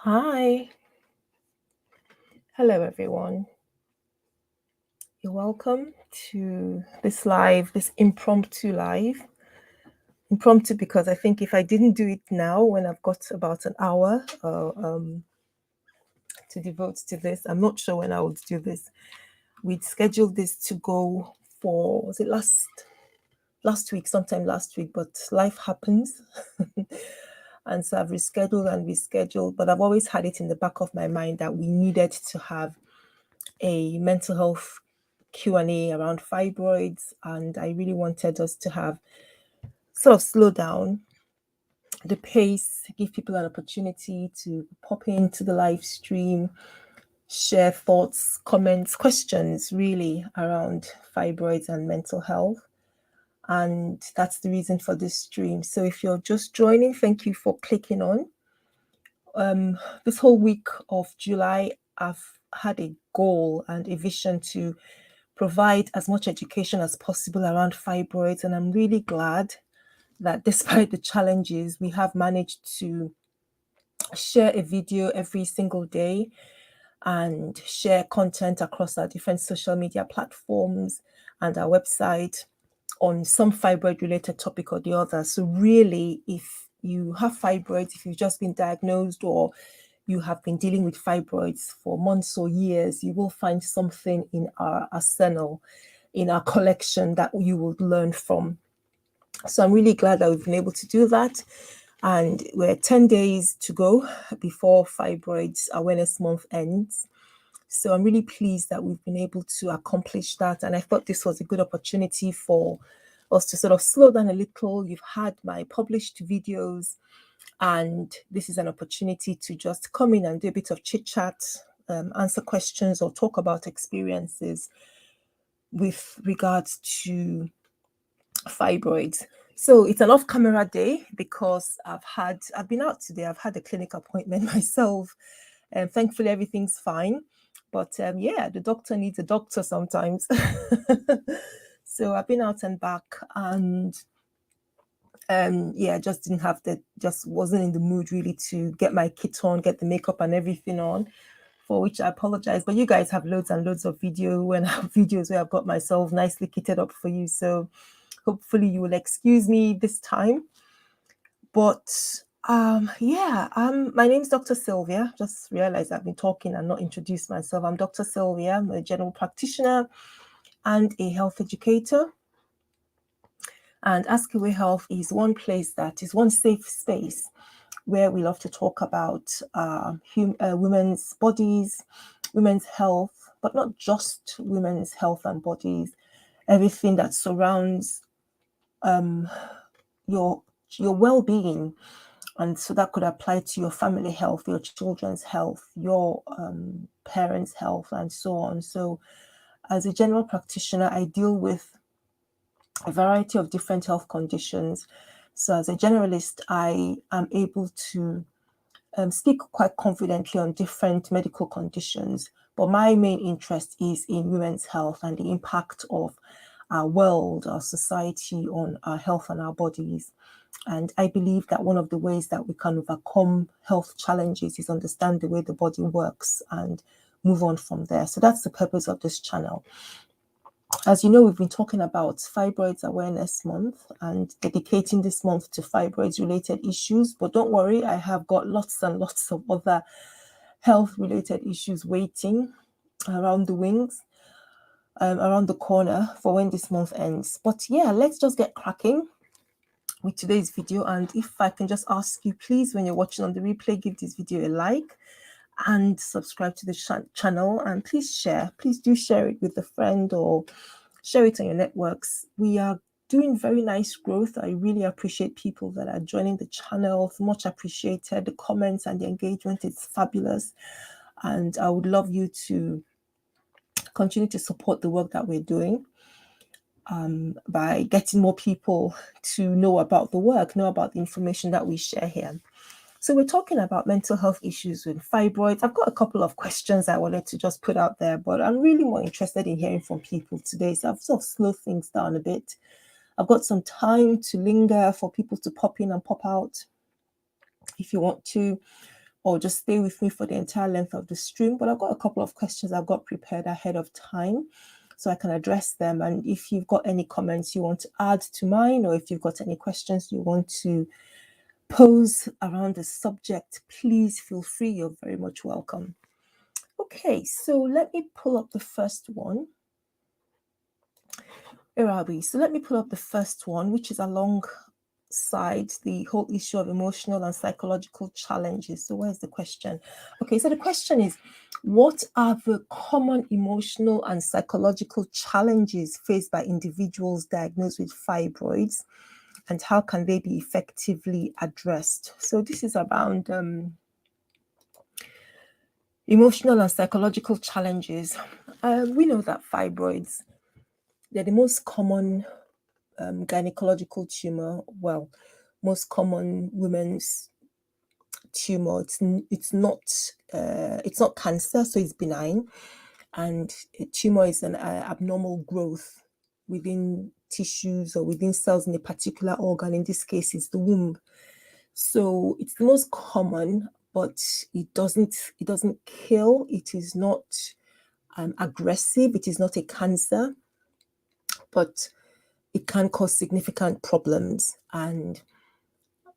Hi, hello everyone. You're welcome to this impromptu live. Impromptu because I think if I didn't do it now, when I've got about an hour to devote to this, I'm not sure when I would do this. We'd scheduled this to go for, was it last week, sometime last week, but life happens. And so I've rescheduled, but I've always had it in the back of my mind that we needed to have a mental health Q&A around fibroids, and I really wanted us to have sort of slow down the pace, give people an opportunity to pop into the live stream, share thoughts, comments, questions really around fibroids and mental health. And that's the reason for this stream. So if you're just joining, thank you for clicking on. This whole week of July, I've had a goal and a vision to provide as much education as possible around fibroids. And I'm really glad that despite the challenges, we have managed to share a video every single day and share content across our different social media platforms and our website on some fibroid related topic or the other. So really, if you have fibroids, if you've just been diagnosed or you have been dealing with fibroids for months or years, you will find something in our arsenal, in our collection that you will learn from. So I'm really glad that we've been able to do that. And we're 10 days to go before Fibroids Awareness Month ends. So I'm really pleased that we've been able to accomplish that. And I thought this was a good opportunity for us to sort of slow down a little. You've had my published videos, and this is an opportunity to just come in and do a bit of chit chat, answer questions or talk about experiences with regards to fibroids. So it's an off-camera day because I've been out today. I've had a clinic appointment myself, and thankfully everything's fine. But yeah, the doctor needs a doctor sometimes. So I've been out and back, and yeah, just wasn't in the mood really to get my kit on, get the makeup and everything on, for which I apologize. But you guys have loads and loads of videos where I've got myself nicely kitted up for you. So hopefully you will excuse me this time. But yeah, my name is Dr. Sylvia. Just realized I've been talking and not introduced myself. I'm Dr. Sylvia. I'm a general practitioner and a health educator. And AskAwayHealth is one place that is one safe space where we love to talk about women's bodies, women's health, but not just women's health and bodies, everything that surrounds your well-being. And so that could apply to your family health, your children's health, your parents' health, and so on. So as a general practitioner, I deal with a variety of different health conditions. So as a generalist, I am able to speak quite confidently on different medical conditions. But my main interest is in women's health and the impact of our world, our society on our health and our bodies. And I believe that one of the ways that we can overcome health challenges is understand the way the body works and move on from there. So that's the purpose of this channel. As you know, we've been talking about Fibroids Awareness Month and dedicating this month to fibroids-related issues. But don't worry, I have got lots and lots of other health-related issues waiting around the wings, around the corner for when this month ends. But yeah, let's just get cracking with today's video. And if I can just ask you, please, when you're watching on the replay, give this video a like and subscribe to the channel, and please do share it with a friend or share it on your networks. We are doing very nice growth. I really appreciate people that are joining the channel. It's much appreciated. The comments and the engagement is fabulous, and I would love you to continue to support the work that we're doing by getting more people to know about the work, know about the information that we share here. So we're talking about mental health issues with fibroids. I've got a couple of questions I wanted to just put out there, but I'm really more interested in hearing from people today. So I've sort of slowed things down a bit. I've got some time to linger for people to pop in and pop out if you want to. or just stay with me for the entire length of the stream. But I've got a couple of questions I've got prepared ahead of time, so I can address them. And if you've got any comments you want to add to mine, or if you've got any questions you want to pose around the subject, please feel free. You're very much welcome. Okay, so let me pull up the first one. Where are we? So let me pull up the first one, which is alongside the whole issue of emotional and psychological challenges. So where's the question? Okay, so the question is, what are the common emotional and psychological challenges faced by individuals diagnosed with fibroids, and how can they be effectively addressed? So this is around emotional and psychological challenges. We know that fibroids, they're the most common gynecological tumor. Well, most common women's tumor. It's not cancer, so it's benign, and a tumor is an abnormal growth within tissues or within cells in a particular organ. In this case, it's the womb. So it's the most common, but it doesn't kill. It is not aggressive. It is not a cancer, but it can cause significant problems. And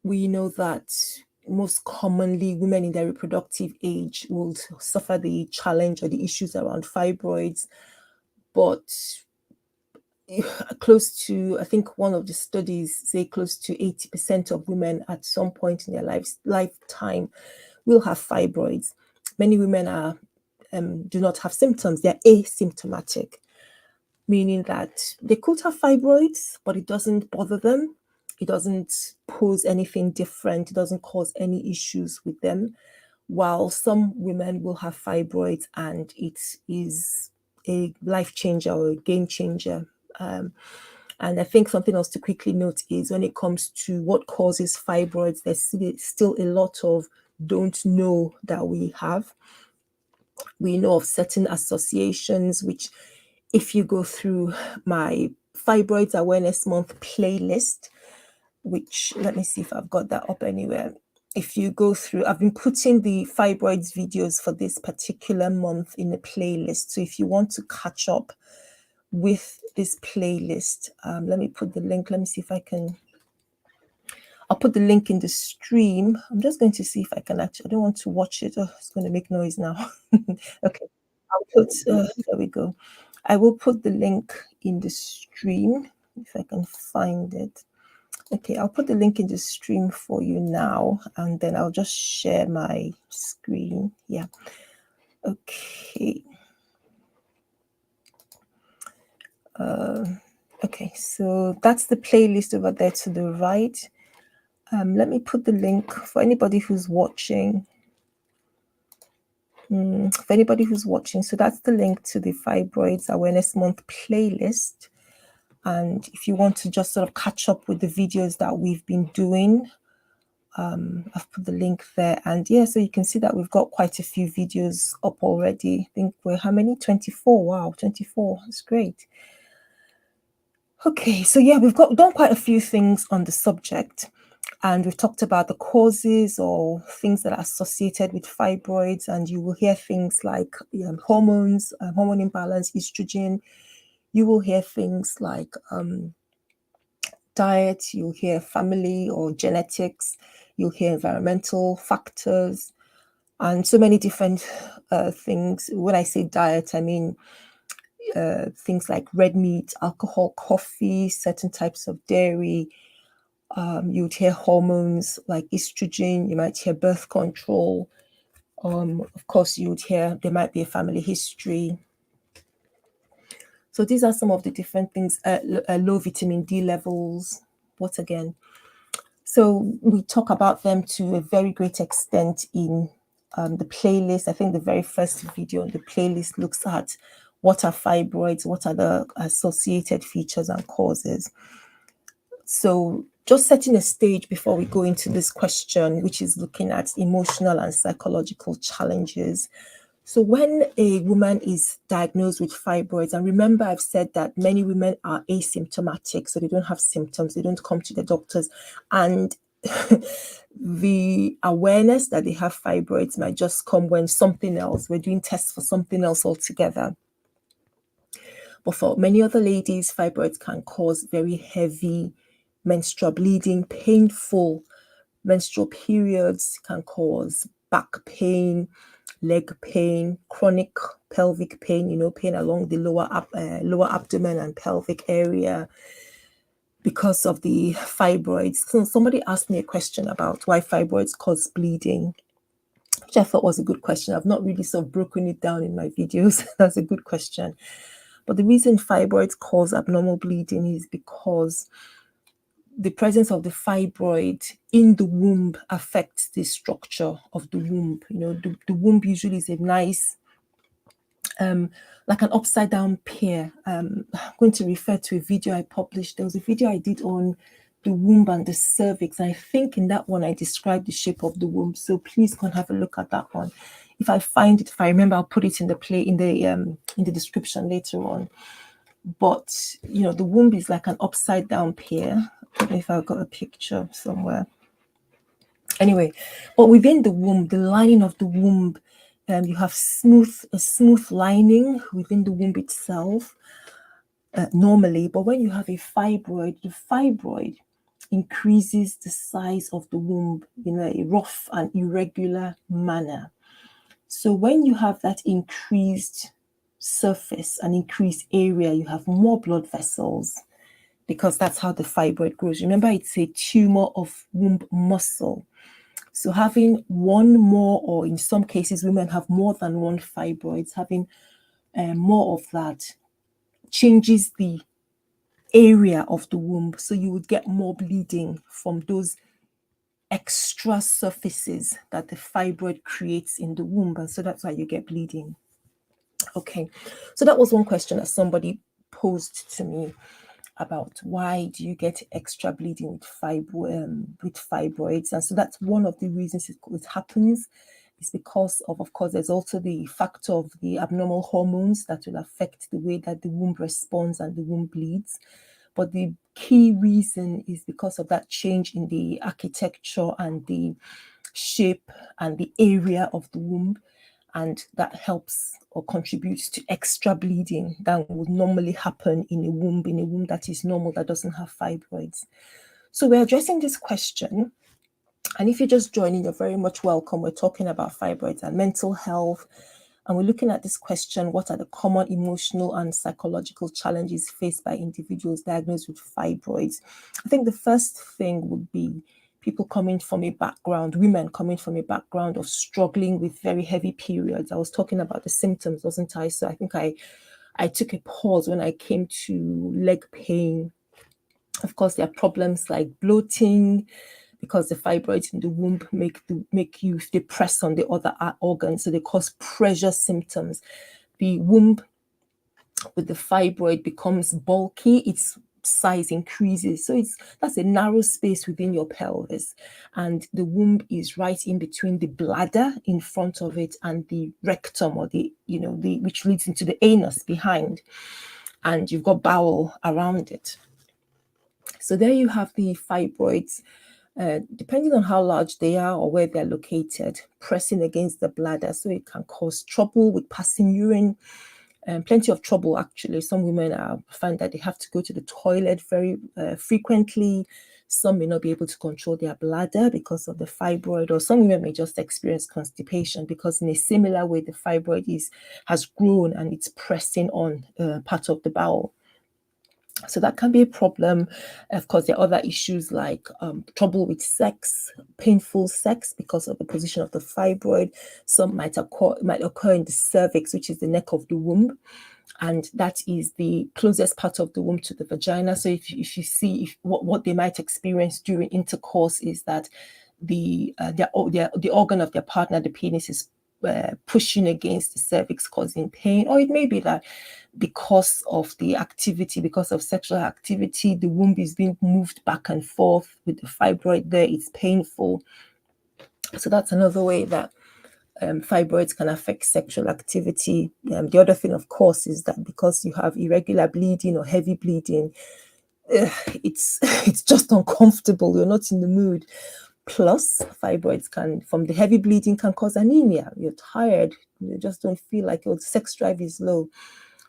we know that most commonly women in their reproductive age will suffer the challenge or the issues around fibroids, but close to, I think one of the studies say close to 80% of women at some point in their lifetime will have fibroids. Many women do not have symptoms. They're asymptomatic, meaning that they could have fibroids, but it doesn't bother them. It doesn't pose anything different. It doesn't cause any issues with them. While some women will have fibroids and it is a life changer or a game changer. And I think something else to quickly note is when it comes to what causes fibroids, there's still a lot of don't know that we have. We know of certain associations, which if you go through my Fibroids Awareness Month playlist, which let me see if I've got that up anywhere. If you go through, I've been putting the fibroids videos for this particular month in the playlist. So if you want to catch up with this playlist, let me put the link. Let me see if I can. I'll put the link in the stream. I'm just going to see if I can actually, I don't want to watch it. Oh, it's going to make noise now. Okay, I'll put, there we go. I will put the link in the stream if I can find it. Okay, I'll put the link in the stream for you now, and then I'll just share my screen. Yeah. Okay. Okay, so that's the playlist over there to the right. Let me put the link for anybody who's watching. For anybody who's watching, so that's the link to the Fibroids Awareness Month playlist. And if you want to just sort of catch up with the videos that we've been doing, I've put the link there. And yeah, so you can see that we've got quite a few videos up already. I think we're how many? 24. Wow, 24. That's great. Okay, so yeah, we've done quite a few things on the subject. And we've talked about the causes or things that are associated with fibroids. And you will hear things like hormones, hormone imbalance, estrogen. You will hear things like diet. You'll hear family or genetics. You'll hear environmental factors and so many different things. When I say diet, I mean things like red meat, alcohol, coffee, certain types of dairy. You'd hear hormones like estrogen. You might hear birth control. Of course, you would hear there might be a family history. So these are some of the different things. Low vitamin D levels. What again? So we talk about them to a very great extent in the playlist. I think the very first video on the playlist looks at what are fibroids, what are the associated features and causes. So just setting a stage before we go into this question, which is looking at emotional and psychological challenges. So when a woman is diagnosed with fibroids, and remember I've said that many women are asymptomatic, so they don't have symptoms, they don't come to the doctors. And the awareness that they have fibroids might just come when something else, we're doing tests for something else altogether. But for many other ladies, fibroids can cause very heavy menstrual bleeding, painful menstrual periods, can cause back pain, leg pain, chronic pelvic pain, pain along the lower abdomen and pelvic area because of the fibroids. So somebody asked me a question about why fibroids cause bleeding, which I thought was a good question. I've not really sort of broken it down in my videos. That's a good question. But the reason fibroids cause abnormal bleeding is because the presence of the fibroid in the womb affects the structure of the womb. The womb usually is a nice, like an upside down pear. I'm going to refer to a video I published. There was a video I did on the womb and the cervix. I think in that one I described the shape of the womb. So please go and have a look at that one. If I find it, if I remember, I'll put it in the description later on. But the womb is like an upside down pear. I don't know if I've got a picture somewhere. Anyway, but within the womb, the lining of the womb, you have a smooth lining within the womb itself normally. But when you have a fibroid, the fibroid increases the size of the womb in a rough and irregular manner. So when you have that increased surface and increased area, you have more blood vessels, because that's how the fibroid grows. Remember, it's a tumor of womb muscle. So having one more, or in some cases, women have more than one fibroids, having more of that changes the area of the womb. So you would get more bleeding from those extra surfaces that the fibroid creates in the womb. And so that's why you get bleeding. Okay, so that was one question that somebody posed to me about why do you get extra bleeding with fibroids. And so that's one of the reasons it happens, is because of course, there's also the factor of the abnormal hormones that will affect the way that the womb responds and the womb bleeds. But the key reason is because of that change in the architecture and the shape and the area of the womb. And that helps or contributes to extra bleeding that would normally happen in a womb that is normal, that doesn't have fibroids. So we're addressing this question. And if you're just joining, you're very much welcome. We're talking about fibroids and mental health. And we're looking at this question: what are the common emotional and psychological challenges faced by individuals diagnosed with fibroids? I think the first thing would be people coming from a background, women coming from a background of struggling with very heavy periods. I was talking about the symptoms, wasn't I? So I think I took a pause when I came to leg pain. Of course, there are problems like bloating, because the fibroids in the womb make you, they press on the other organs, so they cause pressure symptoms. The womb with the fibroid becomes bulky, its size increases, so that's a narrow space within your pelvis, and the womb is right in between the bladder in front of it and the rectum, or which leads into the anus behind, and you've got bowel around it. So there you have the fibroids. Depending on how large they are or where they're located, pressing against the bladder. So it can cause trouble with passing urine, plenty of trouble actually. Some women find that they have to go to the toilet very frequently. Some may not be able to control their bladder because of the fibroid, or some women may just experience constipation because in a similar way the fibroid has grown and it's pressing on part of the bowel. So that can be a problem. Of course, there are other issues like trouble with sex, painful sex because of the position of the fibroid. Some might occur in the cervix, which is the neck of the womb, and that is the closest part of the womb to the vagina. So if you see what they might experience during intercourse is that the organ of their partner, the penis, is pushing against the cervix, causing pain. Or it may be that because of the activity, because of sexual activity, the womb is being moved back and forth with the fibroid there. It's painful. So that's another way that fibroids can affect sexual activity. The other thing, of course, is that because you have irregular bleeding or heavy bleeding, it's just uncomfortable. You're not in the mood. Plus, fibroids can, from the heavy bleeding, can cause anemia. You're tired. You just don't feel like your sex drive is low.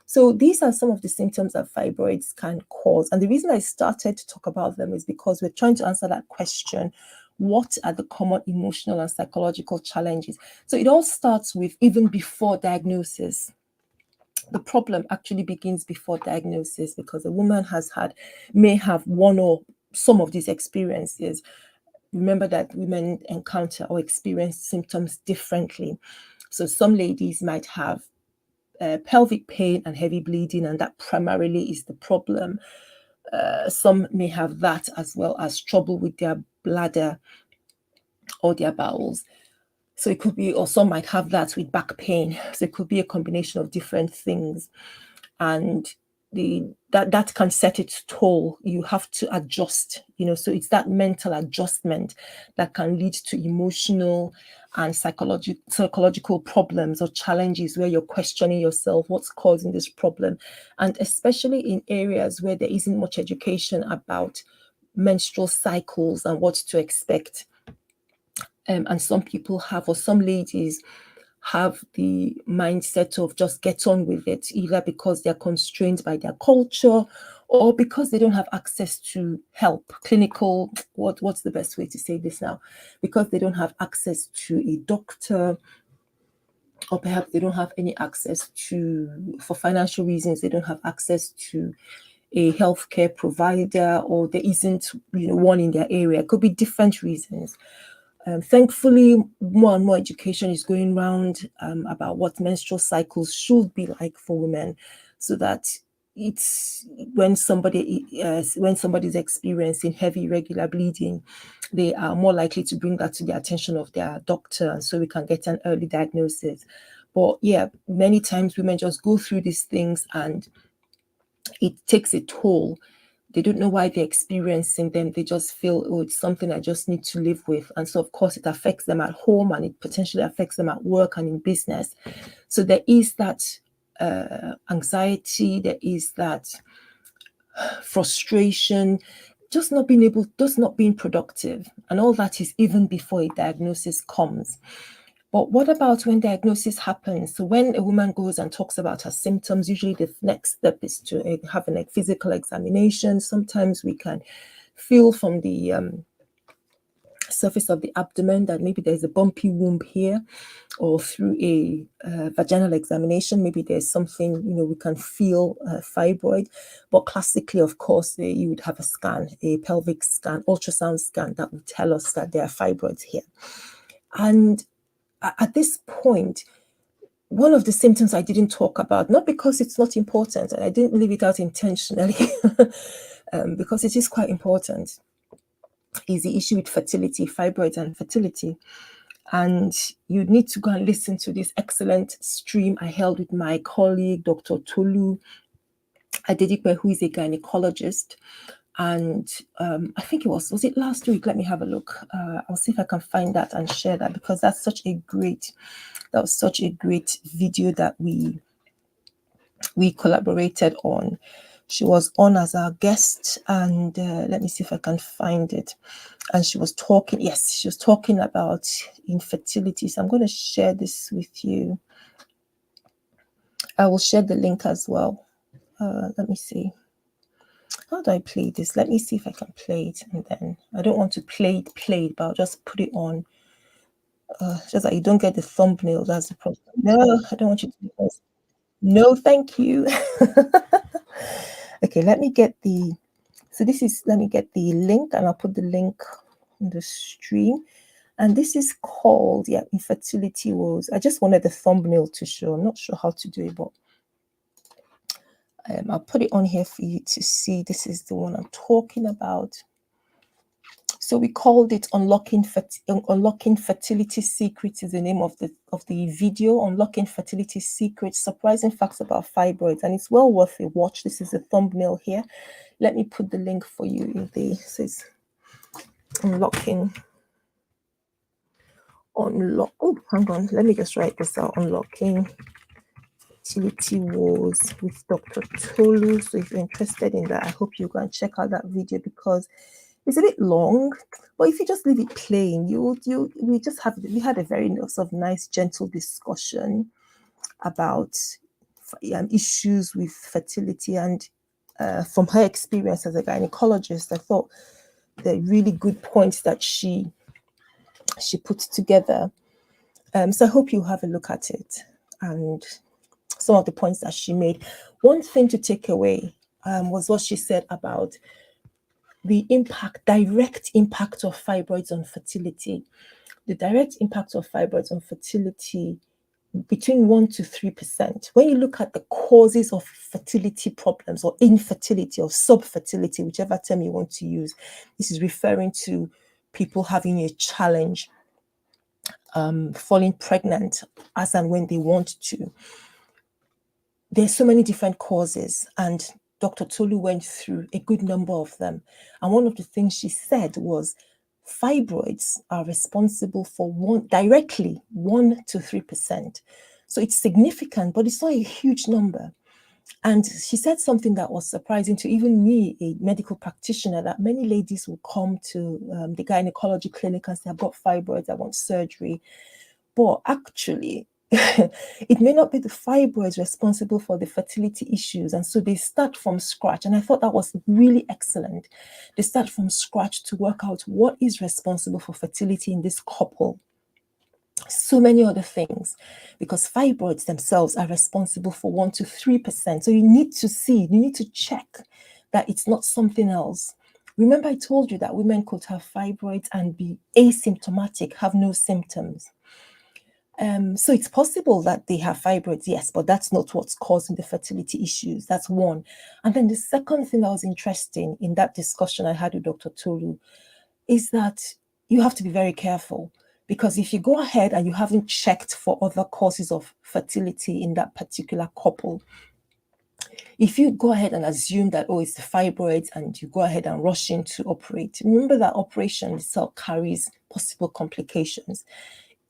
So these are some of the symptoms that fibroids can cause. And the reason I started to talk about them is because we're trying to answer that question. What are the common emotional and psychological challenges? So it all starts with even before diagnosis. The problem actually begins before diagnosis, because a woman may have one or some of these experiences. Remember that women encounter or experience symptoms differently. So some ladies might have pelvic pain and heavy bleeding, and that primarily is the problem. Some may have that, as well as trouble with their bladder or their bowels. So it could be, or some might have that with back pain. So it could be a combination of different things. And that can set its toll. You have to adjust, so it's that mental adjustment that can lead to emotional and psychological problems or challenges, where you're questioning yourself, what's causing this problem? And especially in areas where there isn't much education about menstrual cycles and what to expect. And some people have, or some ladies have, the mindset of just get on with it, either because they're constrained by their culture or because they don't have access to help, clinical, what's the best way to say this now? Because they don't have access to a doctor, or perhaps they don't have any access to, for financial reasons, they don't have access to a healthcare provider, or there isn't one in their area. It could be different reasons. Thankfully, more and more education is going around about what menstrual cycles should be like for women, so that it's when somebody's experiencing heavy irregular bleeding, they are more likely to bring that to the attention of their doctor, and so we can get an early diagnosis. But yeah, many times women just go through these things and it takes a toll. They don't know why they're experiencing them. They just feel, oh, it's something I just need to live with. And so, of course, it affects them at home, and it potentially affects them at work and in business. So there is that anxiety, there is that frustration, just not being productive. And all that is even before a diagnosis comes. But what about when diagnosis happens? So when a woman goes and talks about her symptoms, usually the next step is to have a physical examination. Sometimes we can feel from the surface of the abdomen that maybe there's a bumpy womb here, or through a vaginal examination, maybe there's something, we can feel fibroid. But classically, of course, you would have a scan, a pelvic scan, ultrasound scan, that would tell us that there are fibroids here. And at this point, one of the symptoms I didn't talk about, not because it's not important, and I didn't leave it out intentionally, because it is quite important, is the issue with fertility, fibroids and fertility. And you need to go and listen to this excellent stream I held with my colleague, Dr. Tolu Adedipe, who is a gynecologist. And I think it was it last week? Let me have a look. I'll see if I can find that and share that, because that was such a great video that we collaborated on. She was on as our guest, and let me see if I can find it. And she was talking about infertility. So I'm going to share this with you. I will share the link as well. Let me see. How do I play this? Let me see if I can play it. And then I don't want to play it, but I'll just put it on. Just that you don't get the thumbnail. That's the problem. No, I don't want you to do this. No, thank you. Okay, let me get the link, and I'll put the link in the stream. And this is called, infertility woes. I just wanted the thumbnail to show. I'm not sure how to do it, but I'll put it on here for you to see. This is the one I'm talking about. So we called it Unlocking Fertility Secrets is the name of the video. Unlocking Fertility Secrets, Surprising Facts About Fibroids. And it's well worth a watch. This is the thumbnail here. Let me put the link for you in there. It says Unlocking. Oh, hang on. Let me just write this out. Unlocking fertility woes with Dr. Tolu. So if you're interested in that, I hope you go and check out that video because it's a bit long. But if you just leave it playing, we had a very sort of nice, gentle discussion about issues with fertility, and from her experience as a gynecologist, I thought the really good points that she put together. So I hope you have a look at it and some of the points that she made. One thing to take away was what she said about the direct impact of fibroids on fertility. The direct impact of fibroids on fertility between 1 to 3%. When you look at the causes of fertility problems or infertility or subfertility, whichever term you want to use, this is referring to people having a challenge falling pregnant as and when they want to. There's so many different causes, and Dr. Tolu went through a good number of them. And one of the things she said was fibroids are responsible for directly 1 to 3%. So it's significant, but it's not a huge number. And she said something that was surprising to even me, a medical practitioner, that many ladies will come to the gynecology clinic and say, I've got fibroids, I want surgery. But actually, it may not be the fibroids responsible for the fertility issues. And so they start from scratch. And I thought that was really excellent. They start from scratch to work out what is responsible for fertility in this couple. So many other things, because fibroids themselves are responsible for 1 to 3%. So you need to check that it's not something else. Remember, I told you that women could have fibroids and be asymptomatic, have no symptoms. So it's possible that they have fibroids, yes, but that's not what's causing the fertility issues. That's one. And then the second thing that was interesting in that discussion I had with Dr. Tolu is that you have to be very careful, because if you go ahead and you haven't checked for other causes of fertility in that particular couple, if you go ahead and assume that, oh, it's the fibroids, and you go ahead and rush in to operate, remember that operation itself carries possible complications.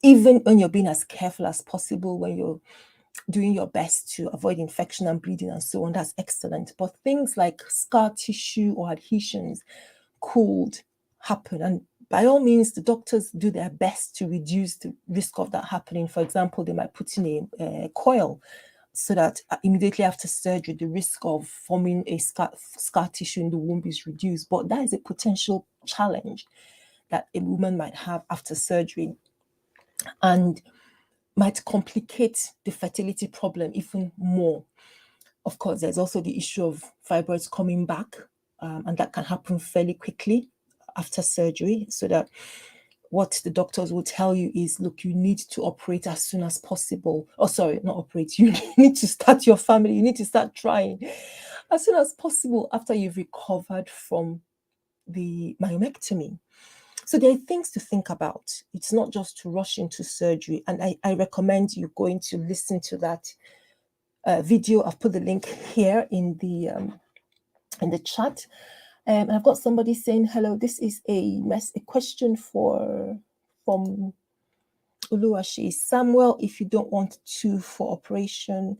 Even when you're being as careful as possible, when you're doing your best to avoid infection and bleeding and so on, that's excellent. But things like scar tissue or adhesions could happen. And by all means, the doctors do their best to reduce the risk of that happening. For example, they might put in a coil so that immediately after surgery, the risk of forming a scar tissue in the womb is reduced. But that is a potential challenge that a woman might have after surgery, and might complicate the fertility problem even more. Of course, there's also the issue of fibroids coming back, and that can happen fairly quickly after surgery, so that what the doctors will tell you is, look, you need to operate as soon as possible. Oh, sorry, not operate. You need to start your family. You need to start trying as soon as possible after you've recovered from the myomectomy. So there are things to think about. It's not just to rush into surgery. And I recommend you going to listen to that video. I've put the link here in the chat. And I've got somebody saying, hello, this is a question from Uluwashi. Samuel, if you don't want to for operation,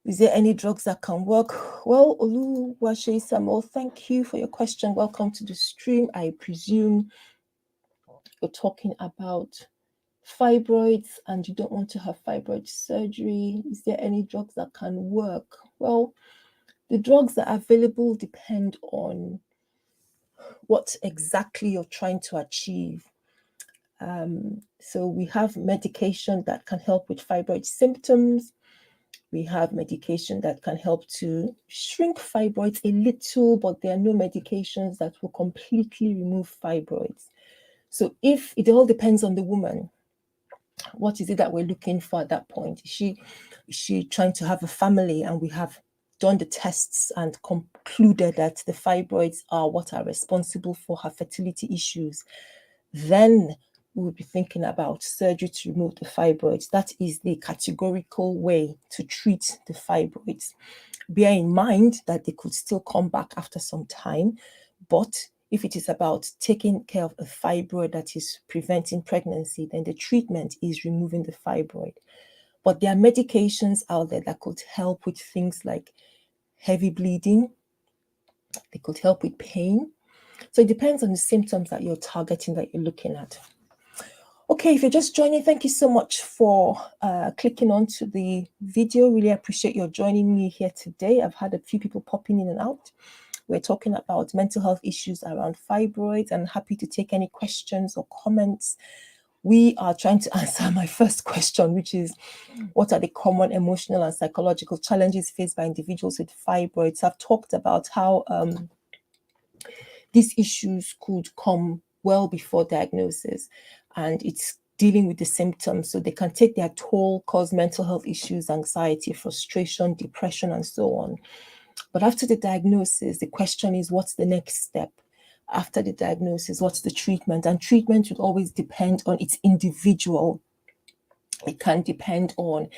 is there any drugs that can work? Well, Uluwashi Samuel, thank you for your question. Welcome to the stream. I presume you're talking about fibroids and you don't want to have fibroid surgery. Is there any drugs that can work? Well, the drugs that are available depend on what exactly you're trying to achieve. So we have medication that can help with fibroid symptoms. We have medication that can help to shrink fibroids a little, but there are no medications that will completely remove fibroids. So it all depends on the woman. What is it that we're looking for at that point? Is she trying to have a family, and we have done the tests and concluded that the fibroids are what are responsible for her fertility issues? Then we'll be thinking about surgery to remove the fibroids. That is the categorical way to treat the fibroids. Bear in mind that they could still come back after some time, but if it is about taking care of a fibroid that is preventing pregnancy, then the treatment is removing the fibroid. But there are medications out there that could help with things like heavy bleeding. They could help with pain. So it depends on the symptoms that you're targeting, that you're looking at. Okay, if you're just joining, thank you so much for clicking on to the video. Really appreciate your joining me here today. I've had a few people popping in and out. We're talking about mental health issues around fibroids, and happy to take any questions or comments. We are trying to answer my first question, which is, what are the common emotional and psychological challenges faced by individuals with fibroids? I've talked about how these issues could come well before diagnosis, and it's dealing with the symptoms. So they can take their toll, cause mental health issues, anxiety, frustration, depression, and so on. But after the diagnosis, the question is, what's the next step? After the diagnosis, what's the treatment? And treatment would always depend on its individual. It can depend on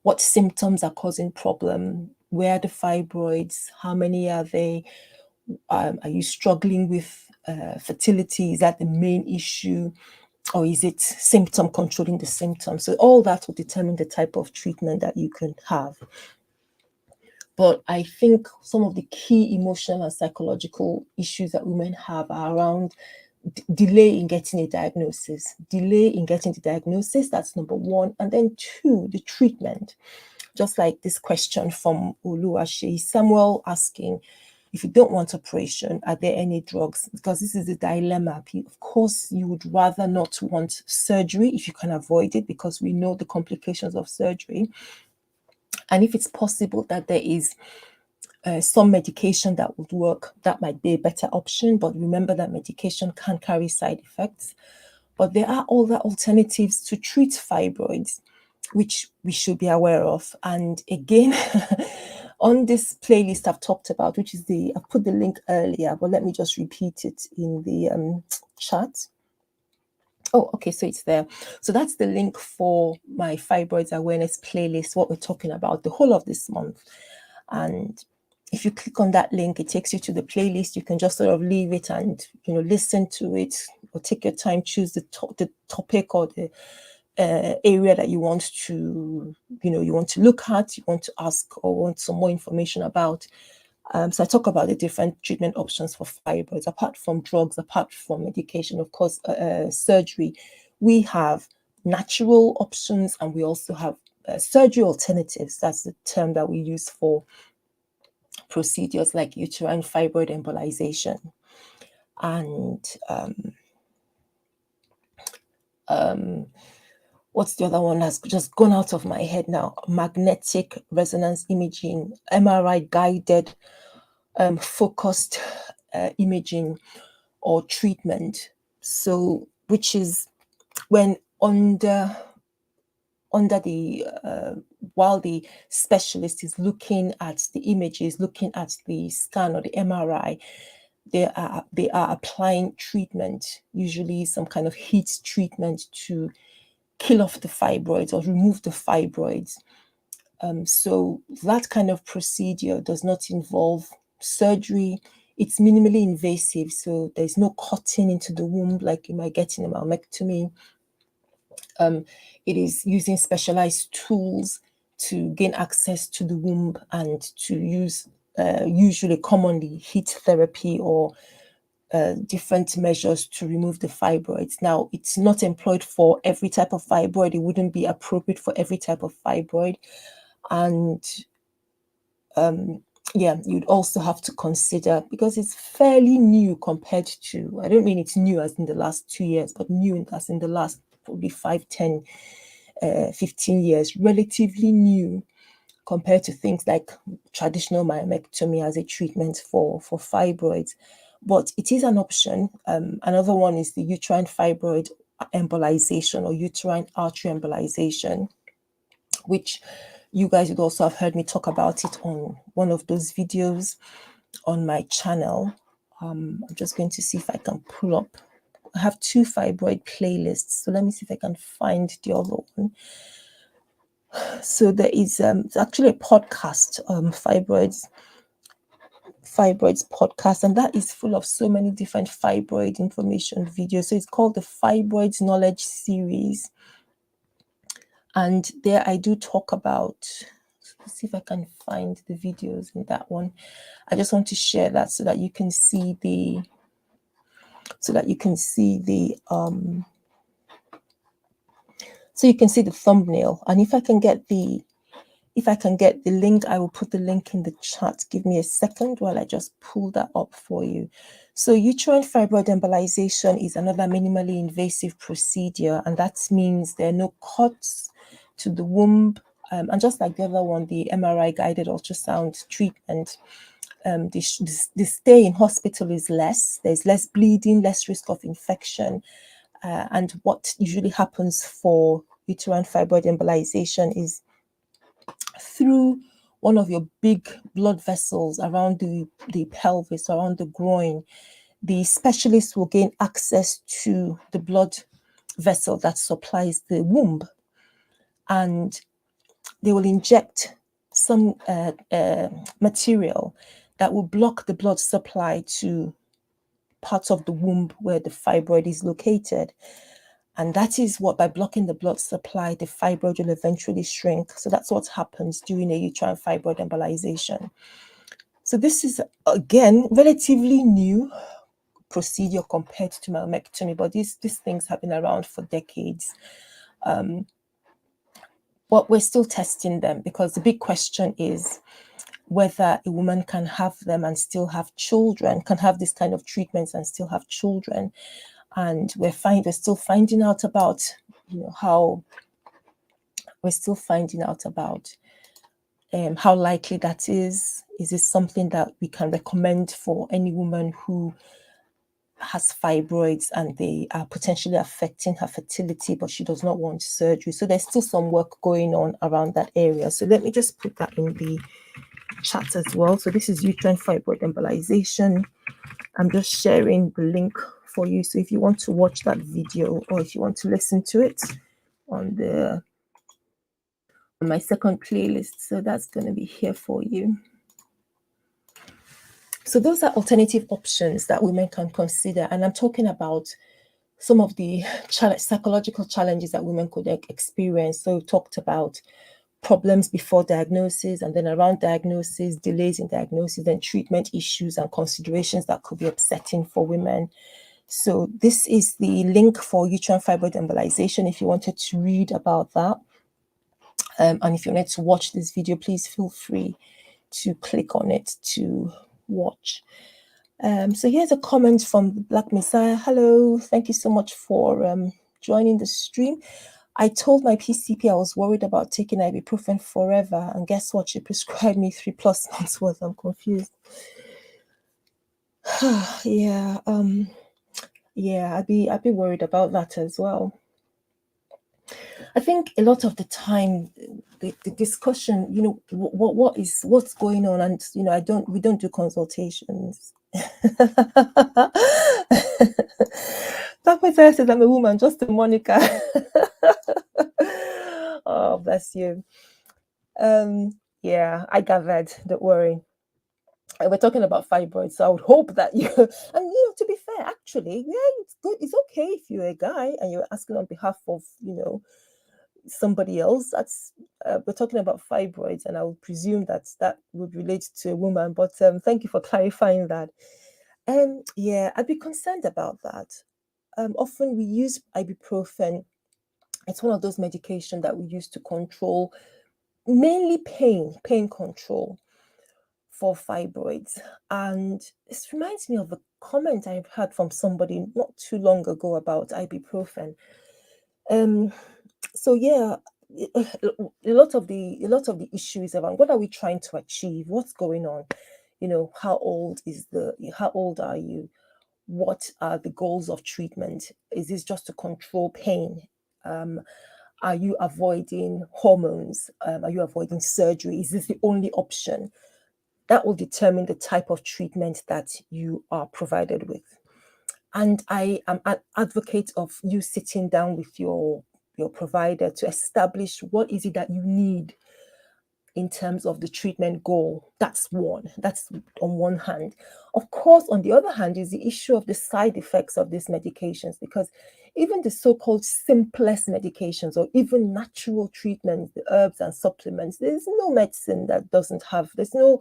what symptoms are causing problem, where are the fibroids, how many are they, are you struggling with fertility? Is that the main issue? Or is it symptom controlling the symptoms? So all that will determine the type of treatment that you can have. But I think some of the key emotional and psychological issues that women have are around delay in getting a diagnosis. Delay in getting the diagnosis, that's number one. And then two, the treatment. Just like this question from Oluwaseyi Samuel asking, if you don't want operation, are there any drugs? Because this is the dilemma. Of course, you would rather not want surgery if you can avoid it, because we know the complications of surgery. And if it's possible that there is some medication that would work, that might be a better option. But remember that medication can carry side effects. But there are other alternatives to treat fibroids, which we should be aware of. And again, on this playlist I've talked about, which is I've put the link earlier, but let me just repeat it in the chat. Oh, okay, so it's there. So that's the link for my fibroids awareness playlist, what we're talking about the whole of this month. And if you click on that link, it takes you to the playlist. You can just sort of leave it and, listen to it, or take your time, choose the topic or the area that you want to, you want to look at, you want to ask, or want some more information about. So I talk about the different treatment options for fibroids, apart from drugs, apart from medication, of course, surgery. We have natural options, and we also have surgery alternatives. That's the term that we use for procedures like uterine fibroid embolization. And what's the other one that's just gone out of my head now? Magnetic resonance imaging, MRI guided focused imaging or treatment. So, which is when under the while the specialist is looking at the images, looking at the scan or the MRI, they are applying treatment, usually some kind of heat treatment to kill off the fibroids or remove the fibroids. So that kind of procedure does not involve surgery. It's minimally invasive, so there's no cutting into the womb like you might get in a mammectomy. It is using specialized tools to gain access to the womb and to use usually commonly heat therapy or different measures to remove the fibroids. Now, it's not employed for every type of fibroid. It wouldn't be appropriate for every type of fibroid. And you'd also have to consider, because it's fairly new compared to, I don't mean it's new as in the last 2 years, but new as in the last probably 5, 10, 15 years, relatively new compared to things like traditional myomectomy as a treatment for fibroids. But it is an option. Another one is the uterine fibroid embolization or uterine artery embolization, which you guys would also have heard me talk about it on one of those videos on my channel. I'm just going to see if I can pull up. I have 2 fibroid playlists, so let me see if I can find the other one. So there is it's actually a podcast, fibroids podcast, and that is full of so many different fibroid information videos. So it's called the Fibroids Knowledge Series. And there I do talk about, let's see if I can find the videos in that one. I just want to share that so that you can see the, thumbnail. And if I can get the link, I will put the link in the chat. Give me a second while I just pull that up for you. So uterine fibroid embolization is another minimally invasive procedure, and that means there are no cuts to the womb. And just like the other one, the MRI guided ultrasound treatment, the stay in hospital is less. There's less bleeding, less risk of infection. And what usually happens for uterine fibroid embolization is through one of your big blood vessels around the pelvis, around the groin, the specialist will gain access to the blood vessel that supplies the womb, and they will inject some material that will block the blood supply to parts of the womb where the fibroid is located. And that is what, by blocking the blood supply, the fibroid will eventually shrink. So that's what happens during a uterine fibroid embolization. So this is, again, relatively new procedure compared to mammectomy, but these things have been around for decades. But we're still testing them, because the big question is whether a woman can have them and still have children, can have this kind of treatments and still have children. And we're still finding out about, how likely that is. Is this something that we can recommend for any woman who has fibroids and they are potentially affecting her fertility, but she does not want surgery? So there's still some work going on around that area. So let me just put that in the chat as well. So this is uterine fibroid embolization. I'm just sharing the link for you. So if you want to watch that video, or if you want to listen to it on my second playlist, so that's going to be here for you. So those are alternative options that women can consider. And I'm talking about some of the psychological challenges that women could experience. So we talked about problems before diagnosis, and then around diagnosis, delays in diagnosis, then treatment issues and considerations that could be upsetting for women. So this is the link for uterine fibroid embolization if you wanted to read about that. And if you wanted to watch this video, please feel free to click on it to watch. So here's a comment from Black Messiah. Hello, thank you so much for joining the stream. I told my PCP I was worried about taking ibuprofen forever, and guess what? She prescribed me 3+ months worth. I'm confused. Yeah, I'd be worried about that as well. I think a lot of the time, the discussion, what's going on, and we don't do consultations. That person says I'm a woman, just a Monica. Oh, bless you. Yeah, I gathered. Don't worry. We're talking about fibroids, so I would hope that you, and to be fair, actually, yeah, it's good. It's okay if you're a guy and you're asking on behalf of, somebody else. That's we're talking about fibroids, and I would presume that would relate to a woman. But thank you for clarifying that. Yeah, I'd be concerned about that. Often we use ibuprofen. It's one of those medications that we use to control mainly pain control for fibroids. And this reminds me of a comment I've had from somebody not too long ago about ibuprofen. So yeah, a lot of the issues around what are we trying to achieve, what's going on, how old are you, what are the goals of treatment? Is this just to control pain? Are you avoiding hormones? Are you avoiding surgery? Is this the only option? That will determine the type of treatment that you are provided with. And I am an advocate of you sitting down with your provider to establish what is it that you need. in terms of the treatment goal. That's on one hand. Of course, on the other hand, is the issue of the side effects of these medications, because even the so-called simplest medications, or even natural treatments, the herbs and supplements, there's no medicine that doesn't have, there's no,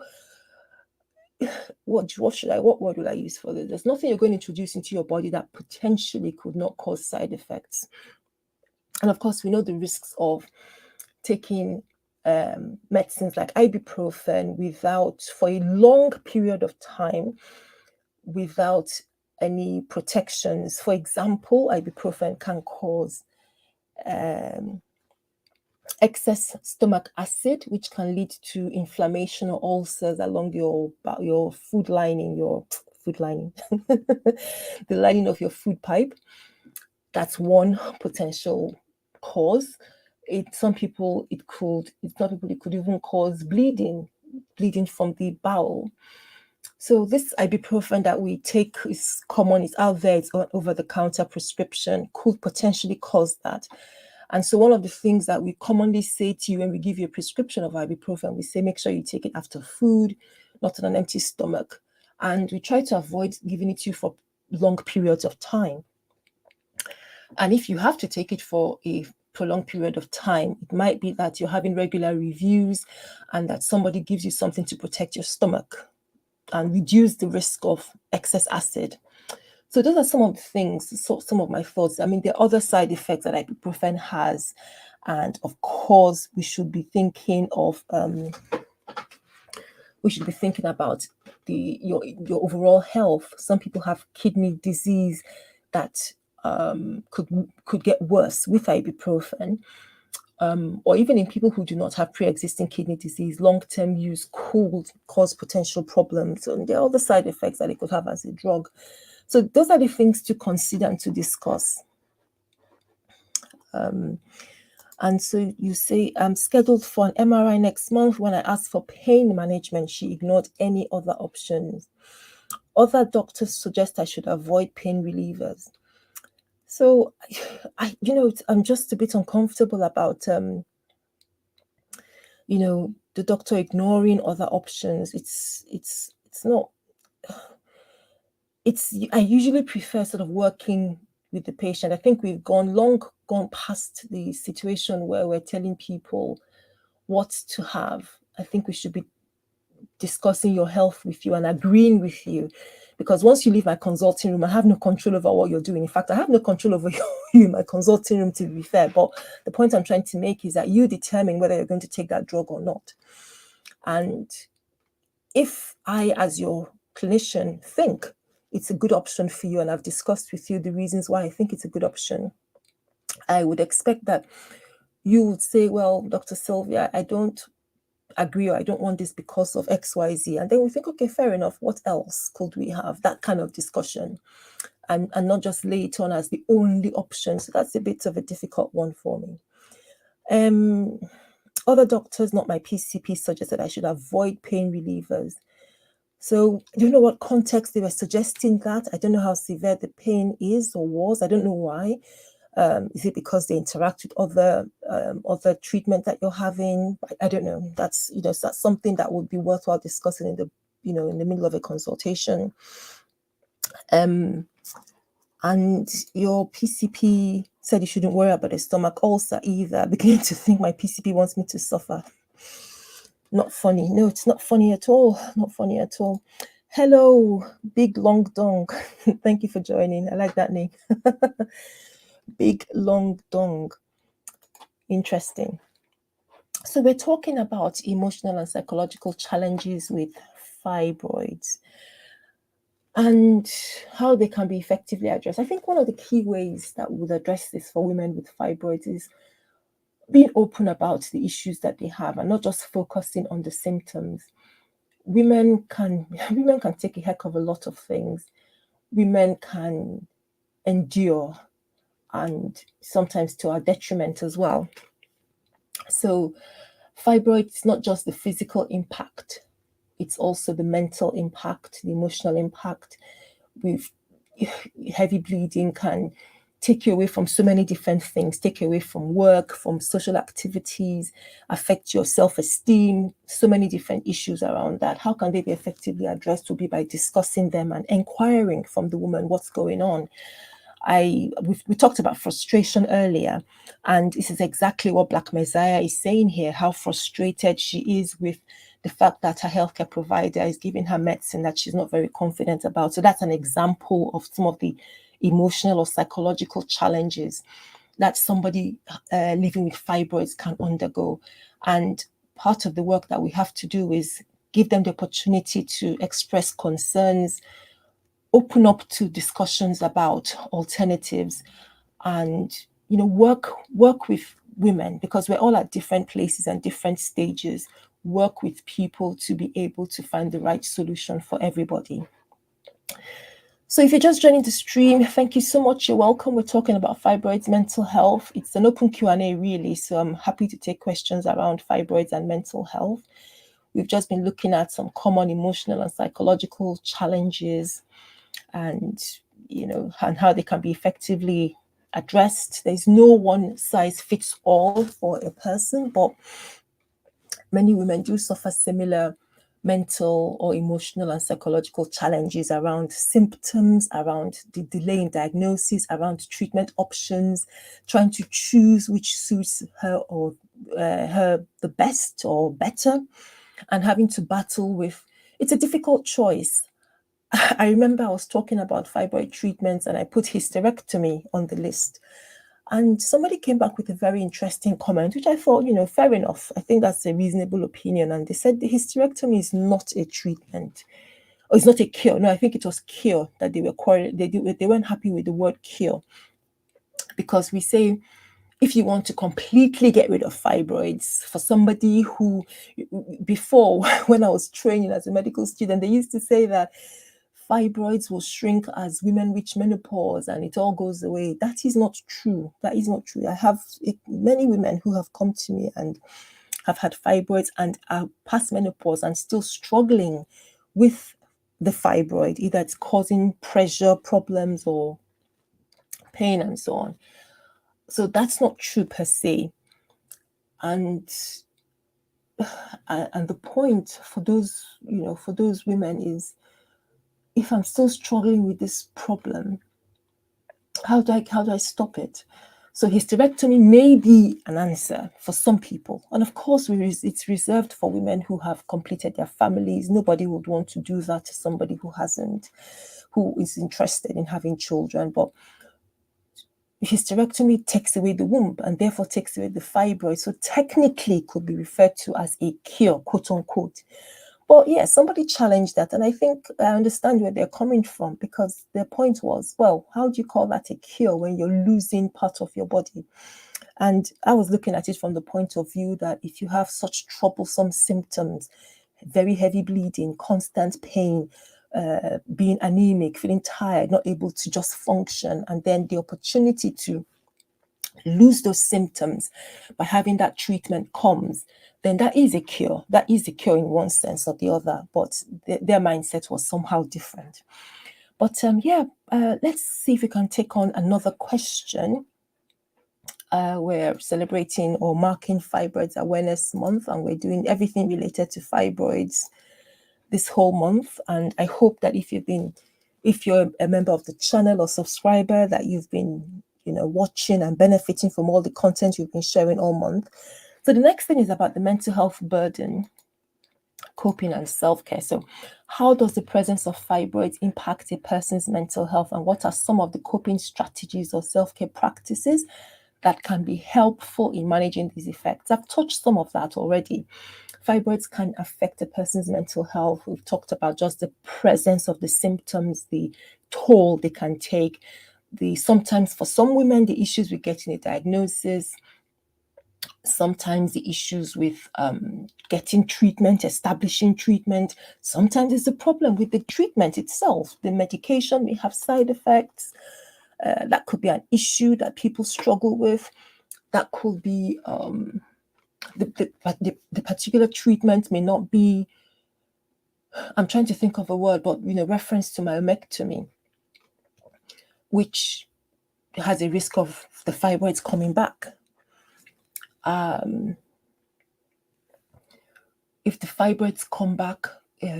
what word will I use for this? There's nothing you're going to introduce into your body that potentially could not cause side effects. And of course, we know the risks of taking medicines like ibuprofen for a long period of time without any protections. For example, ibuprofen can cause excess stomach acid, which can lead to inflammation or ulcers along your food lining, the lining of your food pipe. That's one potential cause. Some people it could even cause bleeding from the bowel. So this ibuprofen that we take is common, it's out there, it's an over-the-counter prescription, could potentially cause that. And so one of the things that we commonly say to you when we give you a prescription of ibuprofen, we say make sure you take it after food, not on an empty stomach. And we try to avoid giving it to you for long periods of time. And if you have to take it for a prolonged period of time, it might be that you're having regular reviews and that somebody gives you something to protect your stomach and reduce the risk of excess acid. So those are some of the things, some of my thoughts. I mean, there are other side effects that ibuprofen has. And of course, we should be thinking about your overall health. Some people have kidney disease that could get worse with ibuprofen, or even in people who do not have pre-existing kidney disease, long-term use could cause potential problems. And there are other side effects that it could have as a drug. So those are the things to consider and to discuss. And so you say, I'm scheduled for an MRI next month. When I asked for pain management, she ignored any other options. Other doctors suggest I should avoid pain relievers. So, I'm just a bit uncomfortable about, the doctor ignoring other options. I usually prefer sort of working with the patient. I think we've gone past the situation where we're telling people what to have. I think we should be discussing your health with you and agreeing with you, because once you leave my consulting room, I have no control over what you're doing. In fact, I have no control over you in my consulting room, to be fair. But the point I'm trying to make is that you determine whether you're going to take that drug or not. And if I, as your clinician, think it's a good option for you, and I've discussed with you the reasons why I think it's a good option, I would expect that you would say, well, Dr. Sylvia, I don't agree, or I don't want this because of XYZ. And then we think, okay, fair enough. What else could we have? That kind of discussion, and not just lay it on as the only option. So that's a bit of a difficult one for me. Other doctors, not my PCP, suggested I should avoid pain relievers. So I don't know what context they were suggesting that. I don't know how severe the pain is or was. I don't know why. Is it because they interact with other treatment that you're having? I don't know. That's that's something that would be worthwhile discussing in the middle of a consultation. And your PCP said you shouldn't worry about a stomach ulcer either. I'm beginning to think my PCP wants me to suffer. Not funny. No, it's not funny at all. Not funny at all. Hello, Big Long Dong. Thank you for joining. I like that name. Big Long Dong. Interesting. So we're talking about emotional and psychological challenges with fibroids and how they can be effectively addressed. I think one of the key ways that would address this for women with fibroids is being open about the issues that they have and not just focusing on the symptoms. Women can take a heck of a lot of things. Women can endure, and sometimes to our detriment as well. So fibroid is not just the physical impact, it's also the mental impact, the emotional impact. With heavy bleeding can take you away from so many different things, take you away from work, from social activities, affect your self-esteem, so many different issues around that. How can they be effectively addressed? Will be by discussing them and inquiring from the woman what's going on. We talked about frustration earlier, and this is exactly what Black Messiah is saying here, how frustrated she is with the fact that her healthcare provider is giving her medicine that she's not very confident about. So that's an example of some of the emotional or psychological challenges that somebody living with fibroids can undergo. And part of the work that we have to do is give them the opportunity to express concerns, open up to discussions about alternatives, and work with women, because we're all at different places and different stages. Work with people to be able to find the right solution for everybody. So if you're just joining the stream, thank you so much. You're welcome. We're talking about fibroids, mental health. It's an open Q&A really, so I'm happy to take questions around fibroids and mental health. We've just been looking at some common emotional and psychological challenges, and and how they can be effectively addressed. There's no one size fits all for a person, but many women do suffer similar mental or emotional and psychological challenges around symptoms, around the delay in diagnosis, around treatment options, trying to choose which suits her or her the best or better, and having to battle with, it's a difficult choice. I remember I was talking about fibroid treatments and I put hysterectomy on the list. And somebody came back with a very interesting comment, which I thought, fair enough. I think that's a reasonable opinion. And they said the hysterectomy is not a treatment, or it's not a cure. No, I think it was cure that they were they weren't happy with the word cure, because we say, if you want to completely get rid of fibroids, for somebody who, before, when I was training as a medical student, they used to say that fibroids will shrink as women reach menopause and it all goes away. That is not true. That is not true. I have many women who have come to me and have had fibroids and are past menopause and still struggling with the fibroid. Either it's causing pressure problems or pain and so on. So that's not true per se. And the point for those, for those women is, if I'm still struggling with this problem, how do I stop it? So hysterectomy may be an answer for some people. And of course, it's reserved for women who have completed their families. Nobody would want to do that to somebody who hasn't, who is interested in having children. But hysterectomy takes away the womb and therefore takes away the fibroid. So technically it could be referred to as a cure, quote unquote. But yeah, somebody challenged that. And I think I understand where they're coming from, because their point was, well, how do you call that a cure when you're losing part of your body? And I was looking at it from the point of view that if you have such troublesome symptoms, very heavy bleeding, constant pain, being anemic, feeling tired, not able to just function, and then the opportunity to lose those symptoms by having that treatment comes, then that is a cure. That is a cure in one sense or the other, but their mindset was somehow different. But let's see if we can take on another question. We're celebrating or marking Fibroids Awareness Month, and we're doing everything related to fibroids this whole month. And I hope that if you're a member of the channel or subscriber, that you've been watching and benefiting from all the content you've been sharing all month. So the next thing is about the mental health burden, coping and self-care. So how does the presence of fibroids impact a person's mental health, and what are some of the coping strategies or self-care practices that can be helpful in managing these effects? I've touched some of that already. Fibroids can affect a person's mental health. We've talked about just the presence of the symptoms, the toll they can take, sometimes for some women, the issues with getting a diagnosis, sometimes the issues with getting treatment, establishing treatment. Sometimes it's a problem with the treatment itself. The medication may have side effects. That could be an issue that people struggle with. That could be the particular treatment may not be, I'm trying to think of a word, but reference to myomectomy, which has a risk of the fibroids coming back. If the fibroids come back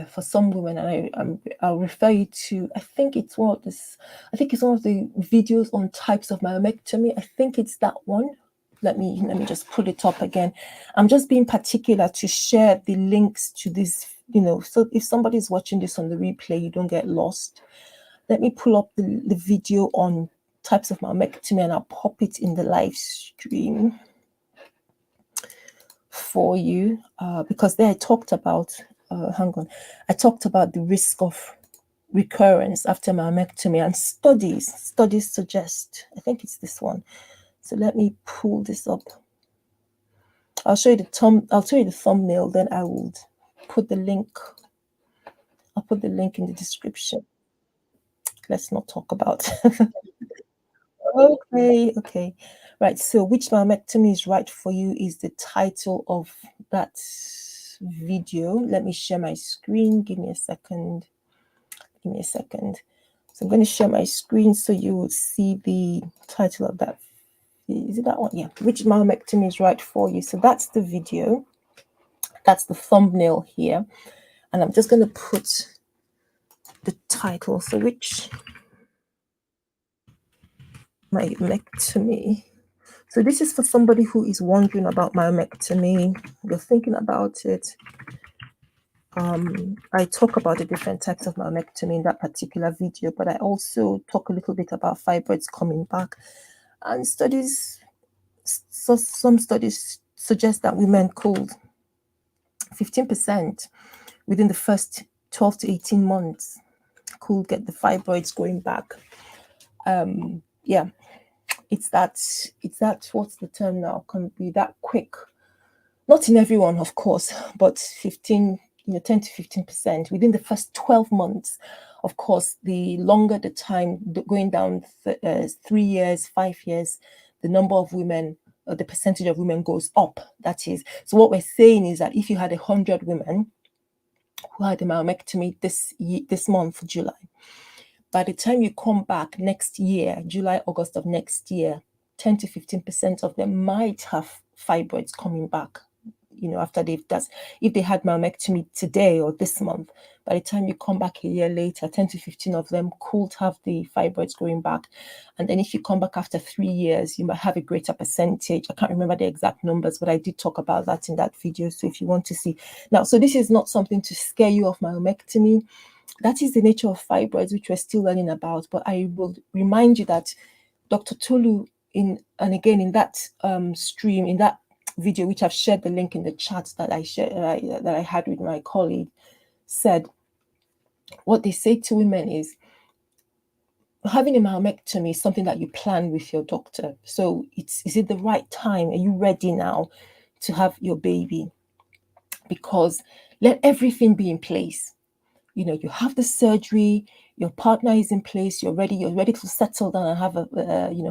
for some women, and I'll refer you to, I think it's one of the videos on types of myomectomy. I think it's that one. Let me just pull it up again. I'm just being particular to share the links to this, so if somebody's watching this on the replay, you don't get lost. Let me pull up the video on types of myomectomy, and I'll pop it in the live stream for you, because there I talked about, I talked about the risk of recurrence after myomectomy, and studies suggest, I think it's this one. So let me pull this up. I'll show you the thumbnail, then I will put the link. I'll put the link in the description. Let's not talk about. Okay. Right. So which myomectomy is right for you is the title of that video. Let me share my screen. Give me a second. So I'm going to share my screen so you will see the title of that. Is it that one? Yeah. Which myomectomy is right for you? So that's the video. That's the thumbnail here. And I'm just going to put the title. So which myomectomy? So this is for somebody who is wondering about myomectomy. You're thinking about it. I talk about the different types of myomectomy in that particular video, but I also talk a little bit about fibroids coming back. And some studies suggest that women could 15% within the first 12 to 18 months could get the fibroids going back. Yeah, it's that, what's the term now? Can be that quick. Not in everyone, of course, but 10 to 15% within the first 12 months. Of course, the longer the time, going down 3 years, 5 years, the number of women, the percentage of women goes up. That is. So what we're saying is that if you had 100 women who had a myomectomy this month, July, by the time you come back next year, July, August of next year, 10 to 15% of them might have fibroids coming back. After if they had myomectomy today or this month, by the time you come back a year later, 10 to 15 of them could have the fibroids going back. And then if you come back after 3 years, you might have a greater percentage. I can't remember the exact numbers, but I did talk about that in that video. So if you want to see now, so this is not something to scare you off myomectomy. That is the nature of fibroids, which we're still learning about. But I will remind you that Dr. Tolu, in that stream, in that video, which I've shared the link in the chat that I had with my colleague, said what they say to women is having a myomectomy is something that you plan with your doctor. So is it the right time? Are you ready now to have your baby? Because let everything be in place. You have the surgery, your partner is in place, you're ready to settle down and